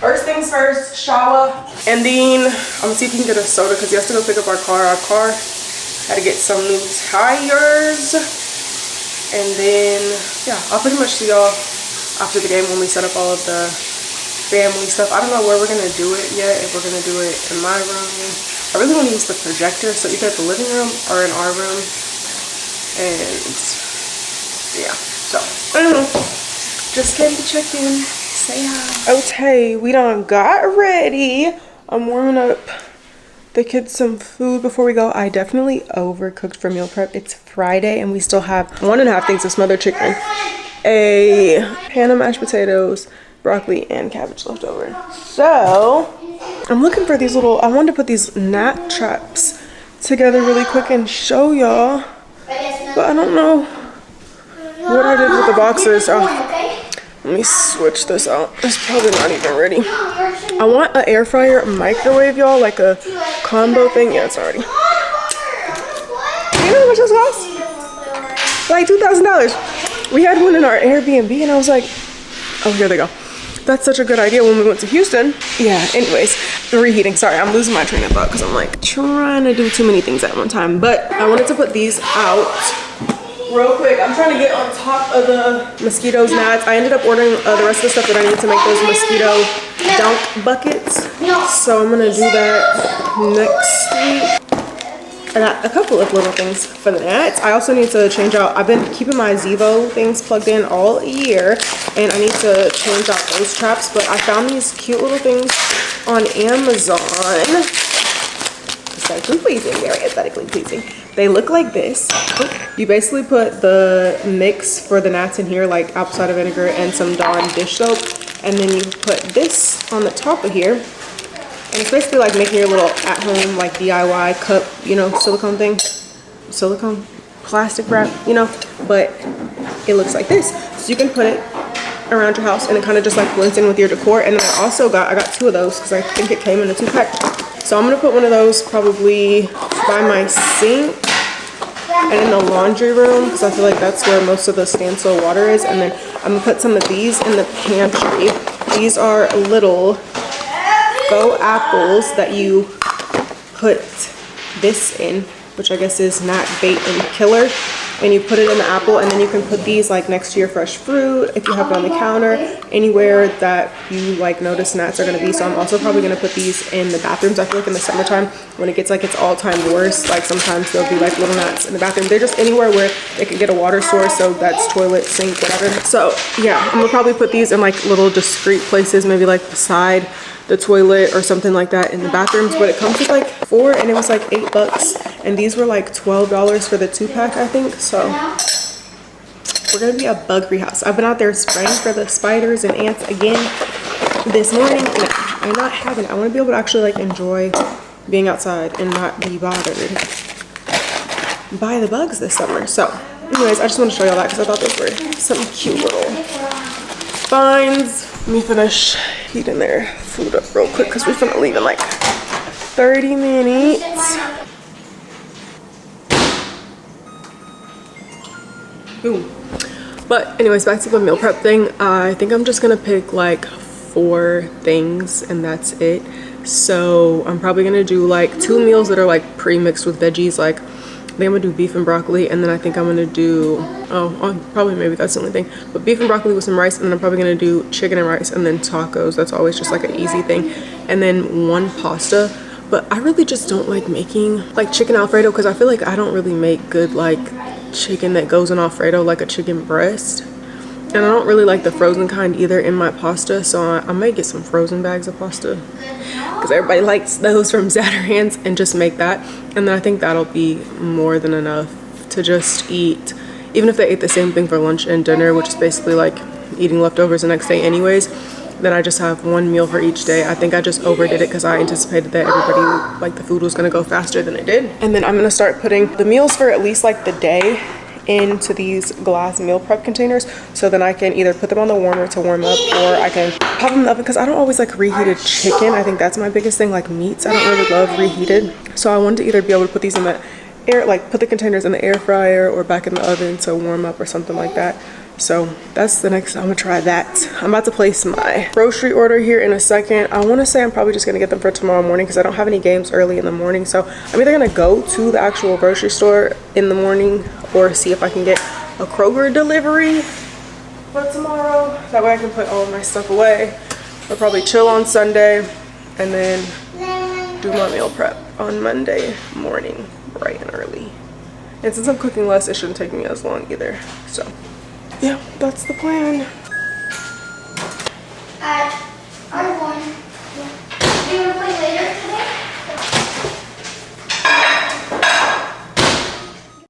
first things first, shower, and then I'm gonna see if we can get a soda, because he has to go pick up our car. Our car had to get some new tires, and then yeah, I'll pretty much see y'all after the game when we set up all of the family stuff. I don't know where we're gonna do it yet, if we're gonna do it in my room. I really want to use the projector, so either the living room or in our room. And yeah, so I don't know, just came to check in, say hi. Okay, we done got ready. I'm warming up the kids some food before we go. I definitely overcooked for meal prep. It's Friday and we still have 1.5 things of smothered chicken, a pan of mashed potatoes, broccoli, and cabbage left over. So I'm looking for these little, I wanted to put these gnat traps together really quick and show y'all, but I don't know what I did with the boxers. Oh, let me switch this out. It's probably not even ready. I want an air fryer microwave, y'all, like a combo thing. Yeah, it's already. You know how much this costs? Like $2,000. We had one in our Airbnb and I was like, oh, here they go. That's such a good idea when we went to Houston. Yeah, anyways, reheating. Sorry, I'm losing my train of thought because I'm like trying to do too many things at one time. But I wanted to put these out real quick. I'm trying to get on top of the mosquitoes gnats. I ended up ordering the rest of the stuff that I need to make those mosquito dunk buckets. So I'm gonna do that next week. I got a couple of little things for the gnats. I also need to change out, I've been keeping my Zevo things plugged in all year and I need to change out those traps, but I found these cute little things on Amazon. Aesthetically pleasing, very aesthetically pleasing. They look like this. You basically put the mix for the gnats in here, like apple cider vinegar and some Dawn dish soap, and then you put this on the top of here. And it's basically like making your little at-home like DIY cup, you know, silicone thing. Silicone, plastic wrap, you know, but it looks like this. So you can put it around your house and it kind of just like blends in with your decor. And then I got 2 of those because I think it came in a 2-pack. So I'm gonna put one of those probably by my sink and in the laundry room because I feel like that's where most of the standstill water is. And then I'm gonna put some of these in the pantry. These are little faux apples that you put this in, which I guess is gnat bait and killer, and you put it in the apple, and then you can put these like next to your fresh fruit if you have it on the counter, anywhere that you like notice gnats are going to be. So I'm also probably going to put these in the bathrooms. I feel like in the summertime when it gets like its all-time worst, like sometimes there'll be like little gnats in the bathroom. They're just anywhere where they can get a water source, so that's toilet, sink, whatever. So yeah, I'm gonna probably put these in like little discreet places, maybe like beside the toilet or something like that in the bathrooms. But it comes with like 4 and it was like $8, and these were like $12 for the 2-pack, I think. So we're gonna be a bug-free house. I've been out there spraying for the spiders and ants again this morning, and I'm not having it. I want to be able to actually like enjoy being outside and not be bothered by the bugs this summer. So anyways, I just want to show y'all that because I thought those were some cute little finds. Let me finish heating their food up real quick because we're gonna leave in like 30 minutes. Boom. But anyways, back to the meal prep thing. I think I'm just gonna pick like 4 things and that's it. So I'm probably gonna do like 2 meals that are like pre-mixed with veggies. Like I think I'm gonna do beef and broccoli, and then I think I'm gonna do probably maybe that's the only thing, but beef and broccoli with some rice, and then I'm probably gonna do chicken and rice and then tacos. That's always just like an easy thing, and then 1 pasta. But I really just don't like making like chicken Alfredo because I feel like I don't really make good like chicken that goes in Alfredo, like a chicken breast. And I don't really like the frozen kind either in my pasta, so I may get some frozen bags of pasta because everybody likes those from Errands, and just make that. And then I think that'll be more than enough to just eat, even if they ate the same thing for lunch and dinner, which is basically like eating leftovers the next day anyways. Then I just have 1 meal for each day. I think I just overdid it because I anticipated that everybody, like the food was gonna go faster than it did. And then I'm gonna start putting the meals for at least like the day into these glass meal prep containers, so then I can either put them on the warmer to warm up, or I can pop them in the oven because I don't always like reheated chicken. I think that's my biggest thing. Like meats, I don't really love reheated. So I wanted to either be able to put these in the air, like put the containers in the air fryer or back in the oven to warm up or something like that. So that's the next, I'm gonna try that. I'm about to place my grocery order here in a second. I wanna say I'm probably just gonna get them for tomorrow morning because I don't have any games early in the morning. So I'm either gonna go to the actual grocery store in the morning or see if I can get a Kroger delivery for tomorrow. That way I can put all of my stuff away. I'll probably chill on Sunday and then do my meal prep on Monday morning, bright and early. And since I'm cooking less, it shouldn't take me as long either. So yeah, that's the plan.